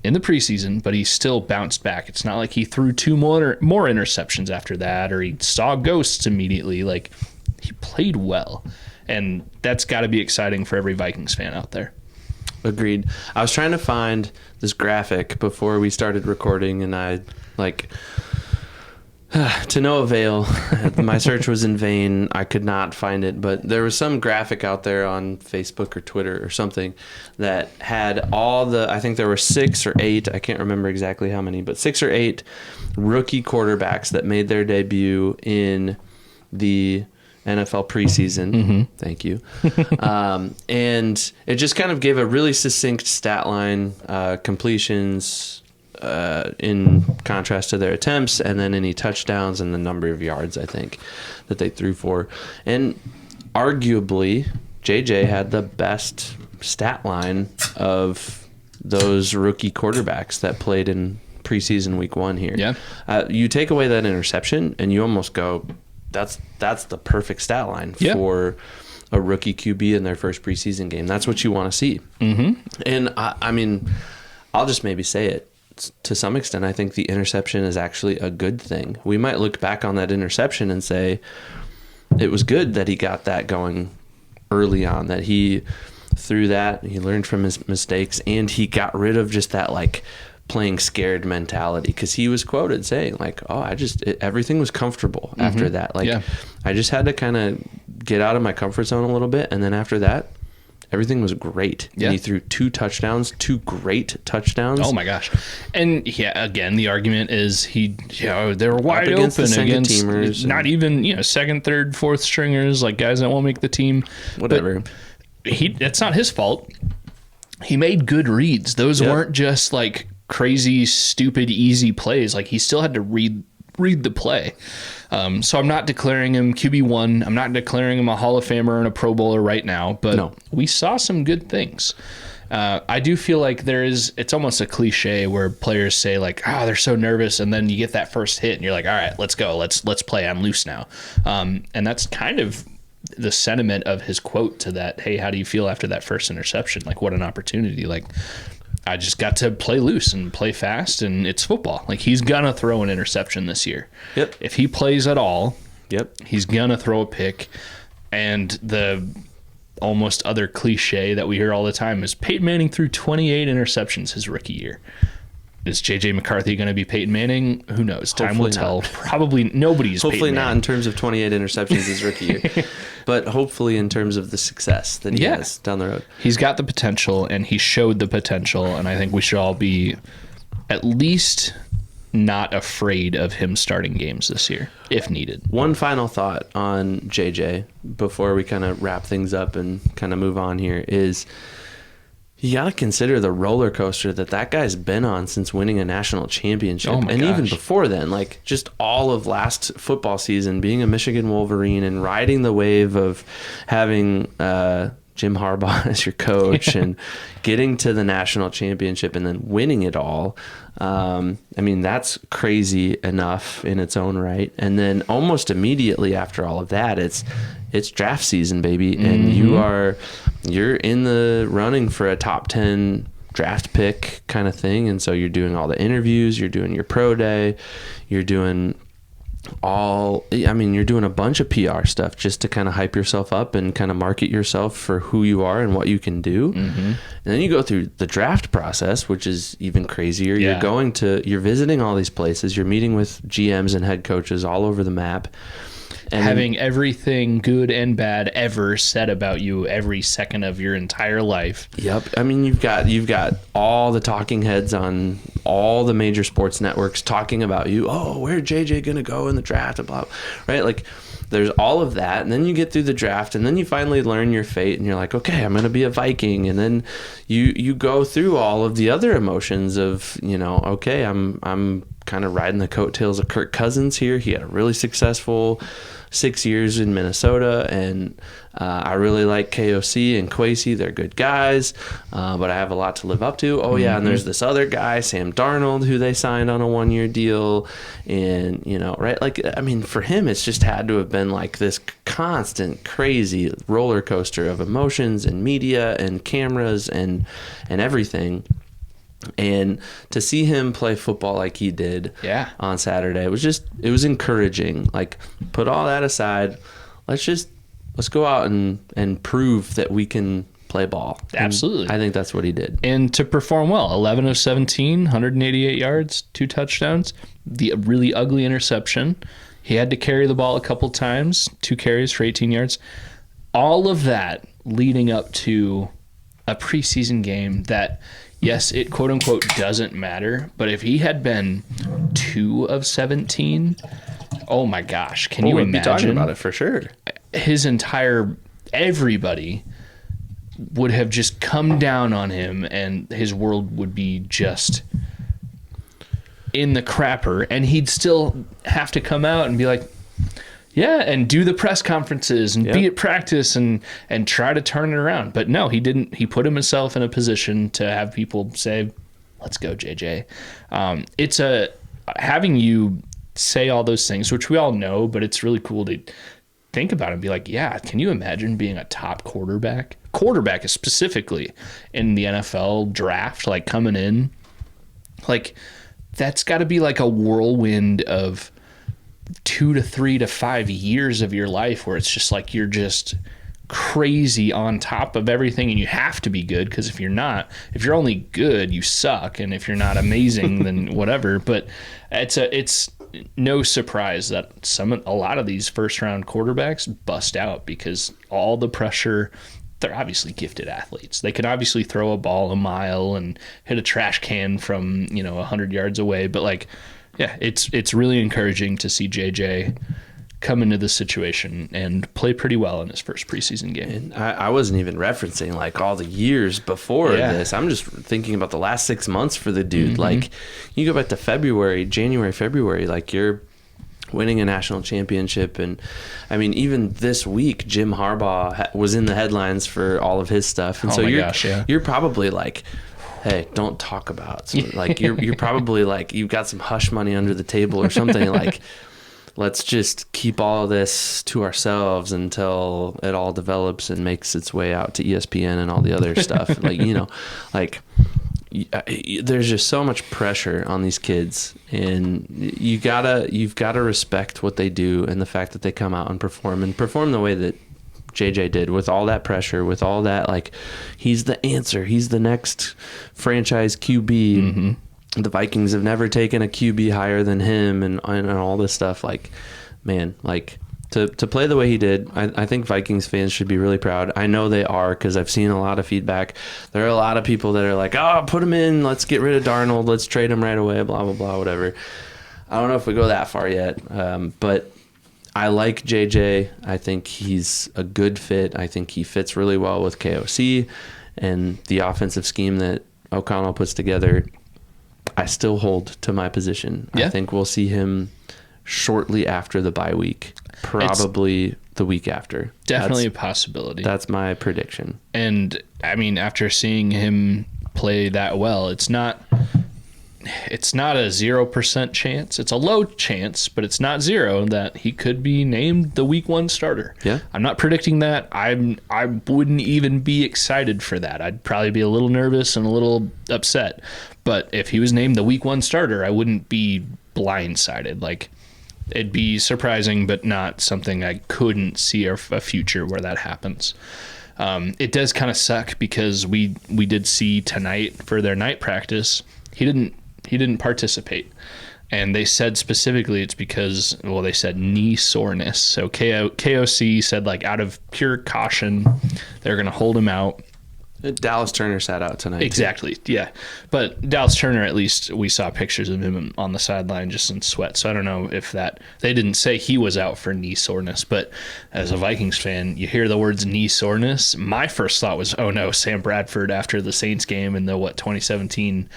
in the preseason, but he still bounced back. It's not like he threw 2 more interceptions after that, or he saw ghosts immediately. Like, he played well, and that's got to be exciting for every Vikings fan out there.
Agreed. I was trying to find this graphic before we started recording, and I to no avail. My search was in vain. I could not find it, but there was some graphic out there on Facebook or Twitter or something that had I think there were 6 or 8, I can't remember exactly how many, but 6 or 8 rookie quarterbacks that made their debut in the NFL preseason. Thank you. And it just kind of gave a really succinct stat line, completions, in contrast to their attempts, and then any touchdowns and the number of yards, I think, that they threw for. And arguably, JJ had the best stat line of those rookie quarterbacks that played in preseason week 1 here. Yeah. You take away that interception, and you almost go, that's the perfect stat line for a rookie QB in their first preseason game. That's what you want to see. Mm-hmm. And I mean, I'll just maybe say it. To some extent, I think the interception is actually a good thing. We might look back on that interception and say it was good that he got that going early on, that he threw that, he learned from his mistakes, and he got rid of just that like playing scared mentality, because he was quoted saying like, oh, everything was comfortable after that. Like, I just had to kind of get out of my comfort zone a little bit, and then after that, everything was great. Yeah. And he threw 2 great touchdowns.
Oh my gosh. And again, the argument is they were wide
against
open against
teamers,
not even, second, third, fourth stringers, like guys that won't make the team.
Whatever.
It's not his fault. He made good reads. Those weren't just like crazy, stupid, easy plays. Like, he still had to read the play. So I'm not declaring him QB1. I'm not declaring him a Hall of Famer and a Pro Bowler right now, but we saw some good things. I do feel like it's almost a cliche where players say like, they're so nervous, and then you get that first hit and you're like, all right, let's go. Let's play. I'm loose now. And that's kind of the sentiment of his quote to that. Hey, how do you feel after that first interception? Like, what an opportunity. Like, I just got to play loose and play fast, and it's football. Like, he's going to throw an interception this year.
Yep.
If he plays at all, he's going to throw a pick. And the almost other cliche that we hear all the time is Peyton Manning threw 28 interceptions his rookie year. Is J.J. McCarthy going to be Peyton Manning? Who knows? Time will tell. Probably nobody's
hopefully
Peyton
not
Manning.
In terms of 28 interceptions his rookie year, but hopefully in terms of the success that he has down the road.
He's got the potential, and he showed the potential, and I think we should all be at least not afraid of him starting games this year, if needed.
One final thought on JJ before we kind of wrap things up and kind of move on here is, you got to consider the roller coaster that guy's been on since winning a national championship. And even before then, like, just all of last football season, being a Michigan Wolverine and riding the wave of having Jim Harbaugh as your coach and getting to the national championship and then winning it all. I mean, that's crazy enough in its own right. And then almost immediately after all of that, it's draft season, baby. And you're in the running for a top 10 draft pick kind of thing. And so you're doing all the interviews, you're doing your pro day, you're doing a bunch of PR stuff just to kind of hype yourself up and kind of market yourself for who you are and what you can do. And then you go through the draft process, which is even crazier. Yeah. You're visiting all these places, you're meeting with GMs and head coaches all over the map. And
having everything good and bad ever said about you every second of your entire life.
Yep. I mean, you've got all the talking heads on all the major sports networks talking about you. Oh, where's JJ going to go in the draft? And blah, right? Like, there's all of that. And then you get through the draft, and then you finally learn your fate, and you're like, okay, I'm going to be a Viking. And then you go through all of the other emotions of, okay, I'm kind of riding the coattails of Kirk Cousins here. He had a really successful 6 years in Minnesota, and I really like KOC and Kwesi. They're good guys, but I have a lot to live up to. Oh yeah, and there's this other guy, Sam Darnold, who they signed on a 1-year deal, and right? Like, I mean, for him, it's just had to have been like this constant, crazy roller coaster of emotions and media and cameras and everything. And to see him play football like he did on Saturday, it was encouraging. Like, put all that aside, let's go out and prove that we can play ball.
Absolutely.
And I think that's what he did.
And to perform well, 11 of 17, 188 yards, 2 touchdowns, the really ugly interception. He had to carry the ball a couple times, 2 carries for 18 yards. All of that leading up to a preseason game that, yes, it quote unquote doesn't matter, but if he had been 2 of 17, oh my gosh, can you imagine?
We'd be talking about it for sure.
Everybody would have just come down on him, and his world would be just in the crapper, and he'd still have to come out and be like, and do the press conferences and be at practice and try to turn it around. But no, he didn't. He put himself in a position to have people say, let's go, JJ. It's having you say all those things, which we all know, but it's really cool to think about it and be like, yeah, can you imagine being a top quarterback? Quarterback is specifically in the NFL draft, like coming in. Like, that's got to be like a whirlwind of 2 to 3 to 5 years of your life where it's just like you're just crazy on top of everything, and you have to be good, because if you're only good, you suck, and if you're not amazing, then whatever. But it's no surprise that a lot of these first round quarterbacks bust out because all the pressure. They're obviously gifted athletes. They can obviously throw a ball a mile and hit a trash can from 100 yards away. But like, yeah, it's really encouraging to see JJ come into this situation and play pretty well in his first preseason game.
And I wasn't even referencing like all the years before this. I'm just thinking about the last 6 months for the dude. Mm-hmm. Like, you go back to January, February, like you're winning a national championship. And I mean, even this week, Jim Harbaugh was in the headlines for all of his stuff. And you're probably like, hey, don't talk about some, like you're probably like, you've got some hush money under the table or something. Like, let's just keep all of this to ourselves until it all develops and makes its way out to ESPN and all the other stuff. Like, there's just so much pressure on these kids, and you've got to respect what they do and the fact that they come out and perform the way that JJ did, with all that pressure, with all that, like, he's the answer, he's the next franchise QB. Mm-hmm. The Vikings have never taken a QB higher than him, and all this stuff. Like, man, like, to play the way he did, I think Vikings fans should be really proud. I know they are, because I've seen a lot of feedback. There are a lot of people that are like, oh, put him in, let's get rid of Darnold, let's trade him right away, blah, blah, blah, whatever. I don't know if we go that far yet, but I like JJ. I think he's a good fit. I think he fits really well with KOC and the offensive scheme that O'Connell puts together. I still hold to my position. Yeah. I think we'll see him shortly after the bye week, probably the week after.
Definitely a possibility.
That's my prediction.
And I mean, after seeing him play that well, it's not a 0% chance. It's a low chance, but it's not zero that he could be named the week 1 starter.
Yeah.
I'm not predicting that. I wouldn't even be excited for that. I'd probably be a little nervous and a little upset. But if he was named the week 1 starter, I wouldn't be blindsided. Like, it'd be surprising, but not something I couldn't see a future where that happens. It does kind of suck because we did see tonight for their night practice, he didn't participate. And they said specifically it's because, well, they said knee soreness. So KOC said, like, out of pure caution, they're going to hold him out.
Dallas Turner sat out tonight.
Exactly, too. Yeah. But Dallas Turner, at least we saw pictures of him on the sideline just in sweat. So I don't know if they didn't say he was out for knee soreness. But as a Vikings fan, you hear the words knee soreness. My first thought was, oh no, Sam Bradford after the Saints game in the 2017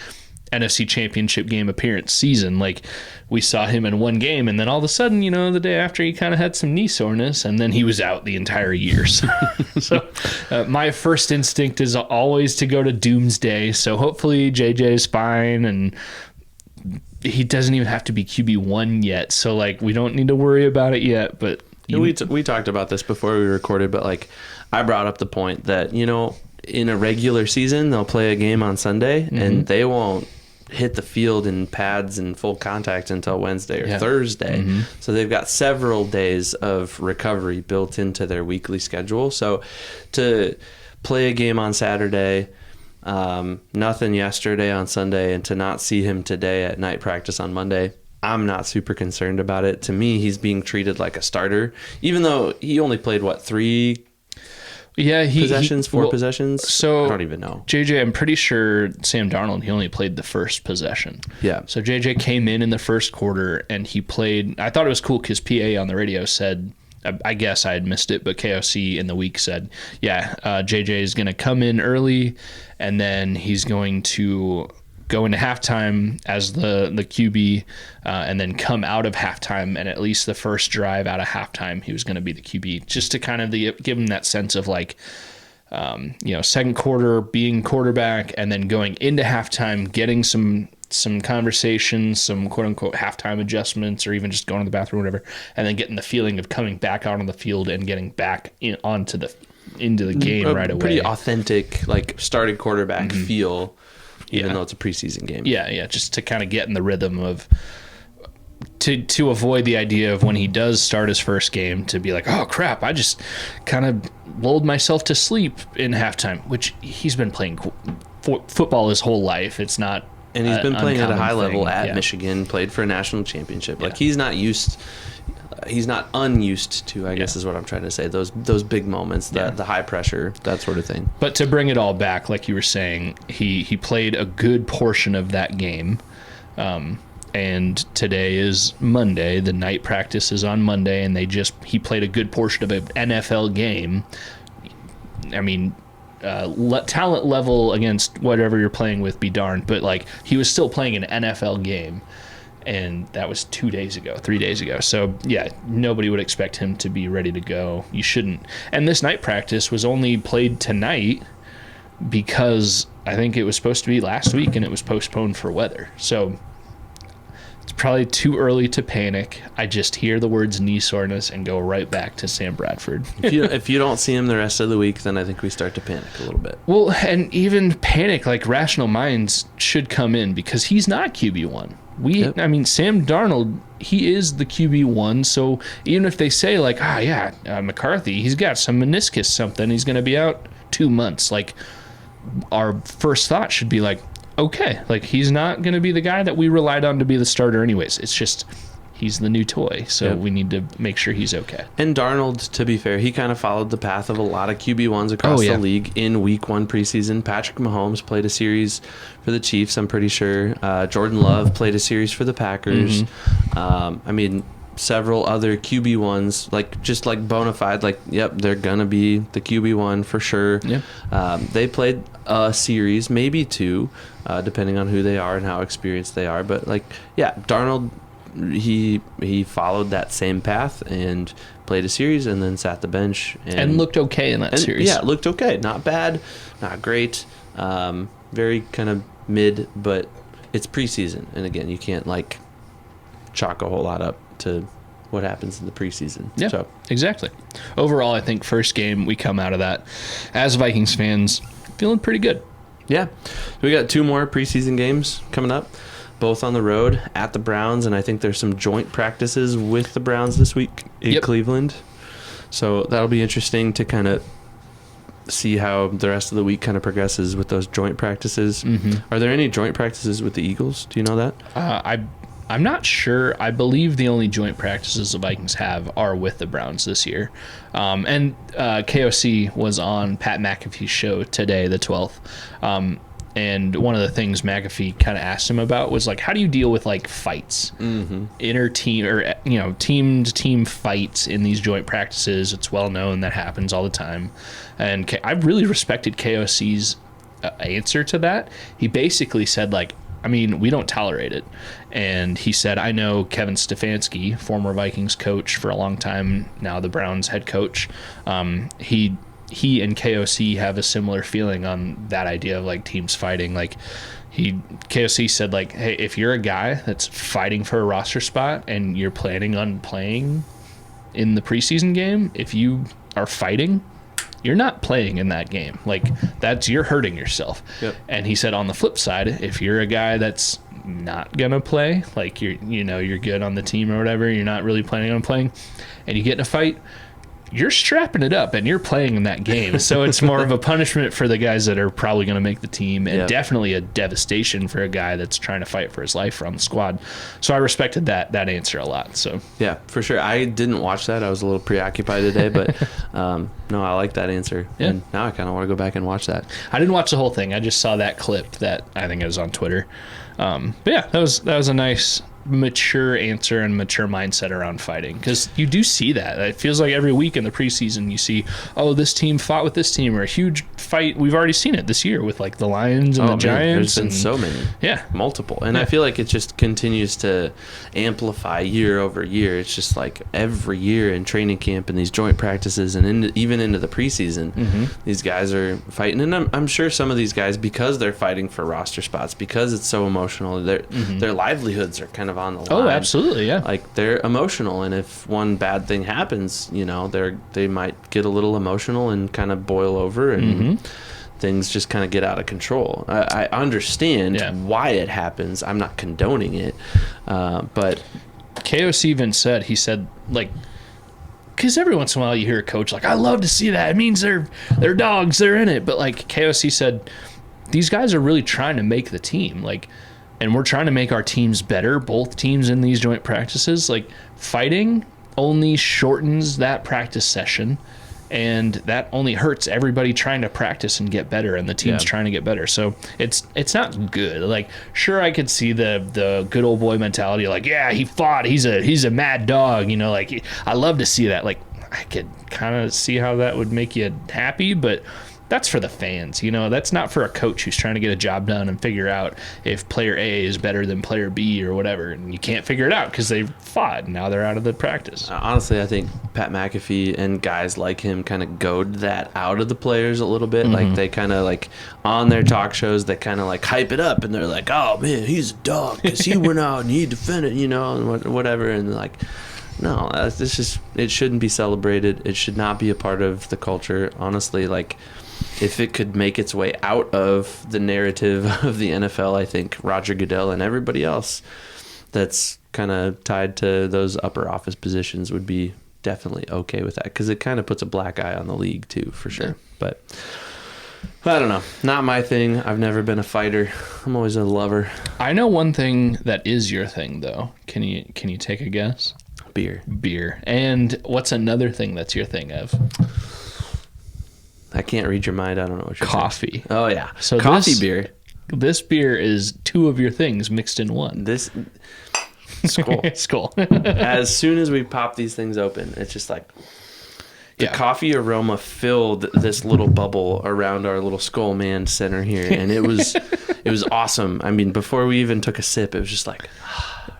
NFC Championship game appearance season. Like, we saw him in one game, and then all of a sudden, the day after, he kind of had some knee soreness, and then he was out the entire year. So my first instinct is always to go to doomsday. So hopefully JJ is fine, and he doesn't even have to be QB1 yet. So, like, we don't need to worry about it yet. But
we talked about this before we recorded, but, like, I brought up the point that, in a regular season, they'll play a game on Sunday, mm-hmm. and they won't hit the field in pads and full contact until Wednesday or Thursday. Mm-hmm. So they've got several days of recovery built into their weekly schedule. So to play a game on Saturday, nothing yesterday on Sunday, and to not see him today at night practice on Monday, I'm not super concerned about it. To me, he's being treated like a starter, even though he only played, 3 4 possessions. So I don't even know.
JJ, I'm pretty sure Sam Darnold, he only played the first possession.
Yeah.
So JJ came in the first quarter and he played. I thought it was cool because PA on the radio said, I guess I had missed it, but KOC in the week said, JJ is going to come in early and then he's going to go into halftime as the QB, and then come out of halftime, and at least the first drive out of halftime, he was going to be the QB, just to kind of give him that sense of, like, second quarter being quarterback, and then going into halftime, getting some some conversations, some quote unquote halftime adjustments, or even just going to the bathroom or whatever, and then getting the feeling of coming back out on the field and getting back into the game right away.
Pretty authentic, like starting quarterback feel, even though it's a preseason game.
Yeah, just to kind of get in the rhythm of to avoid the idea of when he does start his first game to be like, oh crap, I just kind of lulled myself to sleep in halftime, which he's been playing football his whole life. It's not,
and he's been playing at a high level at
Yeah.
Michigan, played for a national championship. Like he's not unused to, I guess is what I'm trying to say, those big moments, the high pressure, that sort of thing.
But to bring it all back, like you were saying, he played a good portion of that game. And today is Monday. The night practice is on Monday, and he played a good portion of an NFL game. I mean, talent level against whatever you're playing with be darned, but like he was still playing an NFL game, and that was 3 days ago. So yeah, nobody would expect him to be ready to go. You shouldn't. And this night practice was only played tonight because I think it was supposed to be last week, and it was postponed for weather. So it's probably too early to panic. I just hear the words knee soreness and go right back to Sam Bradford.
If you don't see him the rest of the week, then I think we start to panic a little bit.
Well, and even panic, like rational minds should come in because he's not QB1. I mean, Sam Darnold, he is the QB1. So even if they say like, McCarthy, he's got some meniscus something, he's going to be out 2 months. Like our first thought should be like, okay, like he's not going to be the guy that we relied on to be the starter anyways. It's just he's the new toy, so we need to make sure he's okay. And
Darnold, to be fair, he kind of followed the path of a lot of QB1s across the league in week 1 preseason. Patrick Mahomes played a series for the Chiefs, I'm pretty sure. Jordan Love played a series for the Packers. I mean, several other QB1s, like bona fide, they're gonna be the QB1 for sure. They played a series, maybe 2, depending on who they are and how experienced they are, but Darnold, he followed that same path and played a series and then sat the bench
and looked okay in that series.
Looked okay, not bad, not great, very kind of mid, but it's preseason, and again, you can't chalk a whole lot up to what happens in the preseason.
Yeah, so. Exactly. Overall, I think first game we come out of that as Vikings fans feeling pretty good.
Yeah. We got 2 more preseason games coming up, both on the road at the Browns, and I think there's some joint practices with the Browns this week in Cleveland. So that'll be interesting to kind of see how the rest of the week kind of progresses with those joint practices. Are there any joint practices with the Eagles? Do you know that?
I'm not sure. I believe the only joint practices the Vikings have are with the Browns this year. And KOC was on Pat McAfee's show today, the 12th. And one of the things McAfee kind of asked him about was how do you deal with fights, inter team or team to team fights in these joint practices? It's well known that happens all the time. And I really respected KOC's answer to that. He basically said we don't tolerate it. And he said, I know Kevin Stefanski, former Vikings coach for a long time, now the Browns head coach. He and KOC have a similar feeling on that idea of teams fighting. KOC said hey, if you're a guy that's fighting for a roster spot and you're planning on playing in the preseason game, if you are fighting, you're not playing in that game. You're hurting yourself.
Yep.
And he said on the flip side, if you're a guy that's not gonna play, you're good on the team or whatever, you're not really planning on playing, and you get in a fight, you're strapping it up and you're playing in that game. So it's more of a punishment for the guys that are probably going to make the team, and definitely a devastation for a guy that's trying to fight for his life on the squad. So I respected that answer a lot. So
yeah, for sure. I didn't watch that. I was a little preoccupied today, but no, I like that answer. Yeah. And now I kind of want to go back and watch that.
I didn't watch the whole thing. I just saw that clip that I think it was on Twitter. But yeah, that was a nice mature answer and mature mindset around fighting, because you do see that. It feels like every week in the preseason you see, oh, this team fought with this team, or a huge fight. We've already seen it this year with like the Lions and the Giants.
There's been so many, multiple, and I feel like it just continues to amplify year over year. It's just like every year in training camp and these joint practices and even into the preseason, these guys are fighting, and I'm sure some of these guys, because they're fighting for roster spots, because it's so emotional, their livelihoods are kind of on the line.
Oh, absolutely, yeah.
Like, they're emotional, and if one bad thing happens, they might get a little emotional and kind of boil over, and things just kind of get out of control. I understand why it happens. I'm not condoning it, but
KOC even said, like, because every once in a while you hear a coach like, I love to see that. It means they're dogs, they're in it. But like KOC said, these guys are really trying to make the team. Like, and we're trying to make our teams better, both teams in these joint practices. Like, fighting only shortens that practice session, and that only hurts everybody trying to practice and get better, and the team's trying to get better. So it's not good. Like, sure, I could see the good old boy mentality, like, yeah, he fought, he's a mad dog, like, I love to see that. Like, I could kind of see how that would make you happy, but that's for the fans, that's not for a coach who's trying to get a job done and figure out if player A is better than player B or whatever, and you can't figure it out because they fought and now they're out of the practice.
Honestly, I think Pat McAfee and guys like him kind of goad that out of the players a little bit. Like, they kind of, like, on their talk shows, they kind of like hype it up, and they're like, oh man, he's a dog because he went out and he defended, and whatever, and like, no, it shouldn't be celebrated. It should not be a part of the culture, honestly. Like, if it could make its way out of the narrative of the NFL, I think Roger Goodell and everybody else that's kind of tied to those upper office positions would be definitely okay with that, because it kind of puts a black eye on the league too, for sure. But I don't know. Not my thing. I've never been a fighter. I'm always a lover.
I know one thing that is your thing, though. Can you take a guess? Beer. And what's another thing that's your thing, Ev?
I can't read your mind. I don't know what you're
Coffee.
saying. Oh, yeah.
So
beer.
This beer is two of your things mixed in one.
Skol.
Skol.
As soon as we pop these things open, it's just like the coffee aroma filled this little bubble around our little Skol Man center here, and it was awesome. I mean, before we even took a sip, it was just like,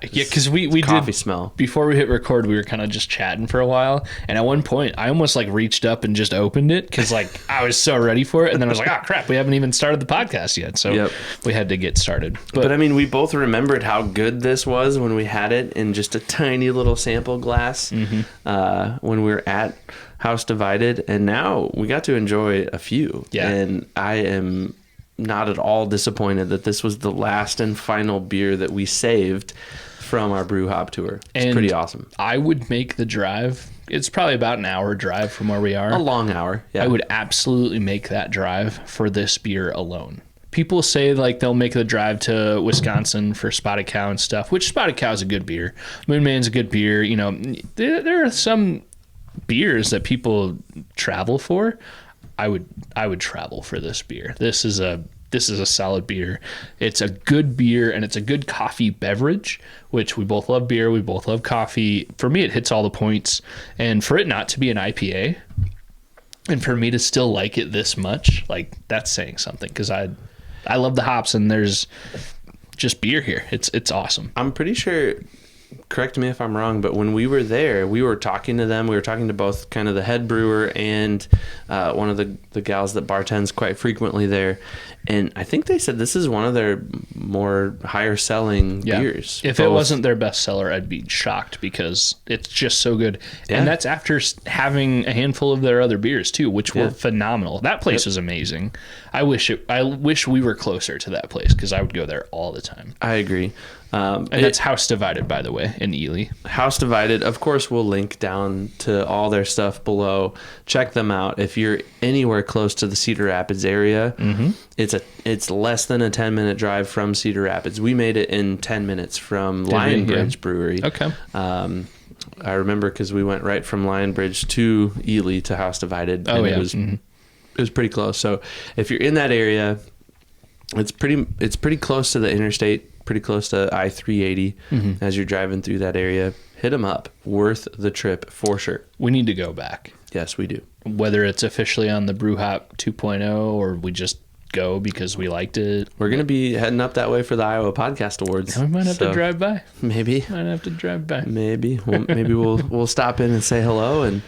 because we
coffee
did
smell.
Before we hit record, we were kind of just chatting for a while, and at one point I almost like reached up and just opened it because like I was so ready for it, and then I was like, oh crap, we haven't even started the podcast yet, so we had to get started. But
I mean, we both remembered how good this was when we had it in just a tiny little sample glass when we were at House Divided, and now we got to enjoy a few. And I am not at all disappointed that this was the last and final beer that we saved from our brew hop tour. It's pretty awesome.
I would make the drive. It's probably about an hour drive from where we are.
A long hour. Yeah.
I would absolutely make that drive for this beer alone. People say like they'll make the drive to Wisconsin for Spotted Cow and stuff, which Spotted Cow is a good beer. Moon Man's a good beer. There are some beers that people travel for. I would travel for this beer. This is a solid beer. It's a good beer, and it's a good coffee beverage, which we both love beer. We both love coffee. For me, it hits all the points. And for it not to be an IPA, and for me to still like it this much, like, that's saying something, because I love the hops, and there's just beer here. It's awesome.
I'm pretty sure, correct me if I'm wrong, but when we were there, we were talking to them. We were talking to both kind of the head brewer and one of the gals that bartends quite frequently there. And I think they said this is one of their more higher selling beers.
If it wasn't their best seller, I'd be shocked, because it's just so good. Yeah. And that's after having a handful of their other beers too, which were phenomenal. That place was amazing. I wish we were closer to that place, because I would go there all the time.
I agree.
And that's House Divided, by the way, in Ely. House
Divided. Of course, we'll link down to all their stuff below. Check them out. If you're anywhere close to the Cedar Rapids area, it's less than a 10-minute drive from Cedar Rapids. We made it in 10 minutes from Lionbridge Brewery.
Okay.
I remember because we went right from Lionbridge to Ely to House Divided.
And
it was pretty close. So if you're in that area, it's pretty close to the interstate. pretty close to I-380 as you're driving through that area. Hit them up. Worth the trip for sure.
We need to go back.
Yes, we do.
Whether it's officially on the Brew Hop 2.0 or we just go because we liked it.
We're going to be heading up that way for the Iowa Podcast Awards.
We might have to drive by.
Maybe. Maybe. Maybe we'll stop in and say hello and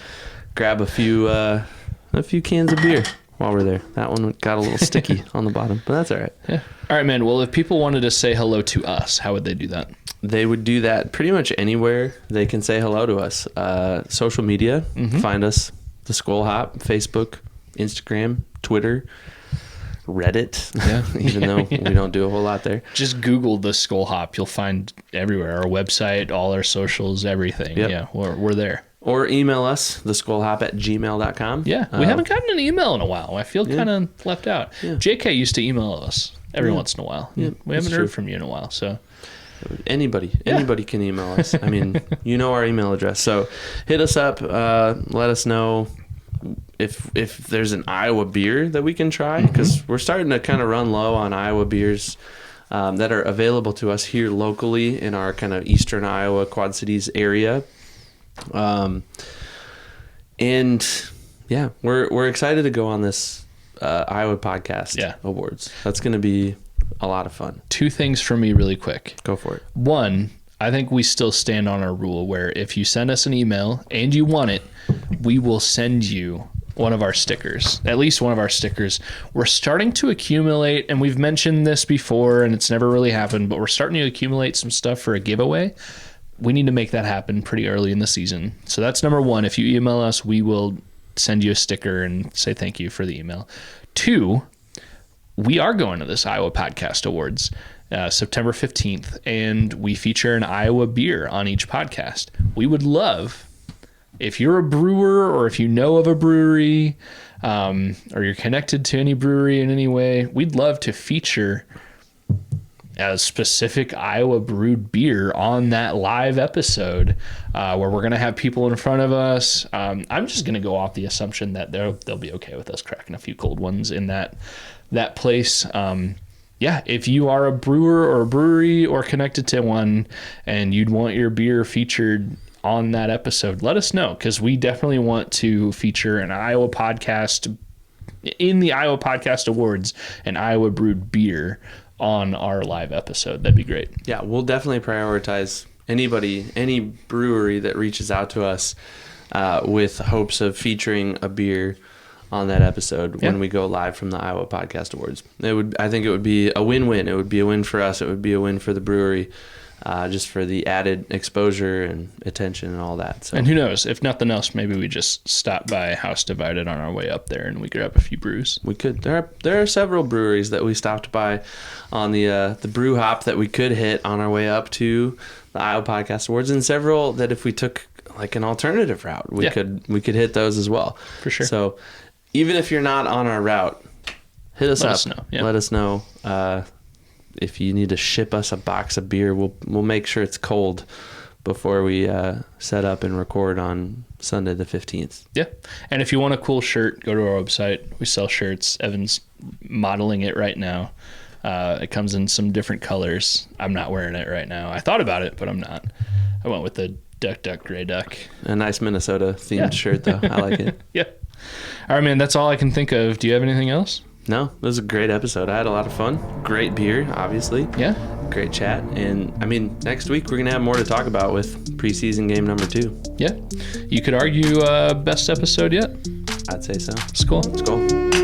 grab a few cans of beer while we're there. That one got a little sticky on the bottom, but that's all right.
Yeah. All right, man. Well, if people wanted to say hello to us, how would they do that?
They would do that pretty much anywhere they can say hello to us. Social media, find us, the Skol Hop, Facebook, Instagram, Twitter, Reddit, even though we don't do a whole lot there.
Just Google the Skol Hop. You'll find everywhere. Our website, all our socials, everything. Yep. Yeah, we're there.
Or email us, theskolhop@gmail.com.
Yeah, we haven't gotten an email in a while. I feel kind of left out. Yeah. JK used to email us every once in a while. Yeah, we haven't heard from you in a while, so...
Anybody can email us. I mean, you know our email address. So hit us up. Let us know if there's an Iowa beer that we can try, because we're starting to kind of run low on Iowa beers that are available to us here locally in our kind of eastern Iowa, Quad Cities area. And yeah, we're excited to go on this Iowa Podcast Awards. That's going to be a lot of fun. 2 things for me really quick.
Go for it. 1, I think we still stand on our rule where if you send us an email and you want it, we will send you one of our stickers, at least one of our stickers. We're starting to accumulate, and we've mentioned this before and it's never really happened, but we're starting to accumulate some stuff for a giveaway. We need to make that happen pretty early in the season. So that's number 1. If you email us, we will send you a sticker and say thank you for the email. 2, we are going to this Iowa Podcast Awards September 15th, and we feature an Iowa beer on each podcast. We would love, if you're a brewer or if you know of a brewery or you're connected to any brewery in any way, we'd love to feature a specific Iowa brewed beer on that live episode where we're going to have people in front of us. I'm just going to go off the assumption that they'll be okay with us cracking a few cold ones in that place. If you are a brewer or a brewery or connected to one and you'd want your beer featured on that episode, let us know, because we definitely want to feature an Iowa podcast in the Iowa Podcast Awards, an Iowa brewed beer on our live episode. That'd be great.
Yeah, we'll definitely prioritize any brewery that reaches out to us with hopes of featuring a beer on that episode when we go live from the Iowa Podcast Awards. I think it would be a win-win. It would be a win for us. It would be a win for the brewery, just for the added exposure and attention and all that. So.
And who knows? If nothing else, maybe we just stop by House Divided on our way up there and we grab a few brews.
We could. There are several breweries that we stopped by on the Brew Hop that we could hit on our way up to the Iowa Podcast Awards, and several that if we took like an alternative route, we could hit those as well.
For sure.
So even if you're not on our route, hit us up.
Let us know. Yeah.
Let us know. If you need to ship us a box of beer, we'll make sure it's cold before we set up and record on Sunday the 15th.
Yeah. And if you want a cool shirt, go to our website. We sell shirts. Evan's modeling it right now. It comes in some different colors. I'm not wearing it right now. I thought about it, but I'm not. I went with the duck, gray duck.
A nice Minnesota themed shirt, though. I like it.
Yeah. All right, man. That's all I can think of. Do you have anything else?
No, it was a great episode. I had a lot of fun. Great beer, obviously.
Yeah.
Great chat. And, I mean, next week we're going to have more to talk about with preseason game number 2.
Yeah. You could argue best episode yet?
I'd say so.
Skol.
Skol.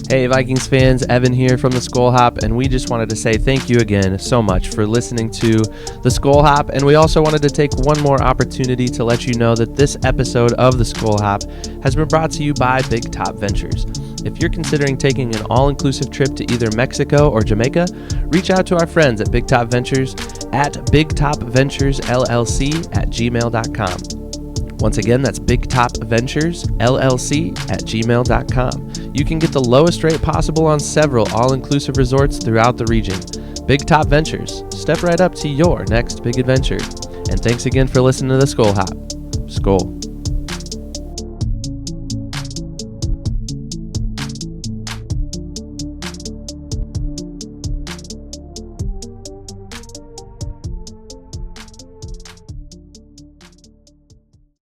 Hey Vikings fans, Evan here from the Skol Hop, and we just wanted to say thank you again so much for listening to the Skol Hop, and we also wanted to take one more opportunity to let you know that this episode of the Skol Hop has been brought to you by Big Top Ventures. If you're considering taking an all-inclusive trip to either Mexico or Jamaica, reach out to our friends at Big Top Ventures at bigtopventuresllc@gmail.com. Once again, that's bigtopventuresllc@gmail.com. You can get the lowest rate possible on several all-inclusive resorts throughout the region. Big Top Ventures. Step right up to your next big adventure. And thanks again for listening to the Skol Hop. Skol.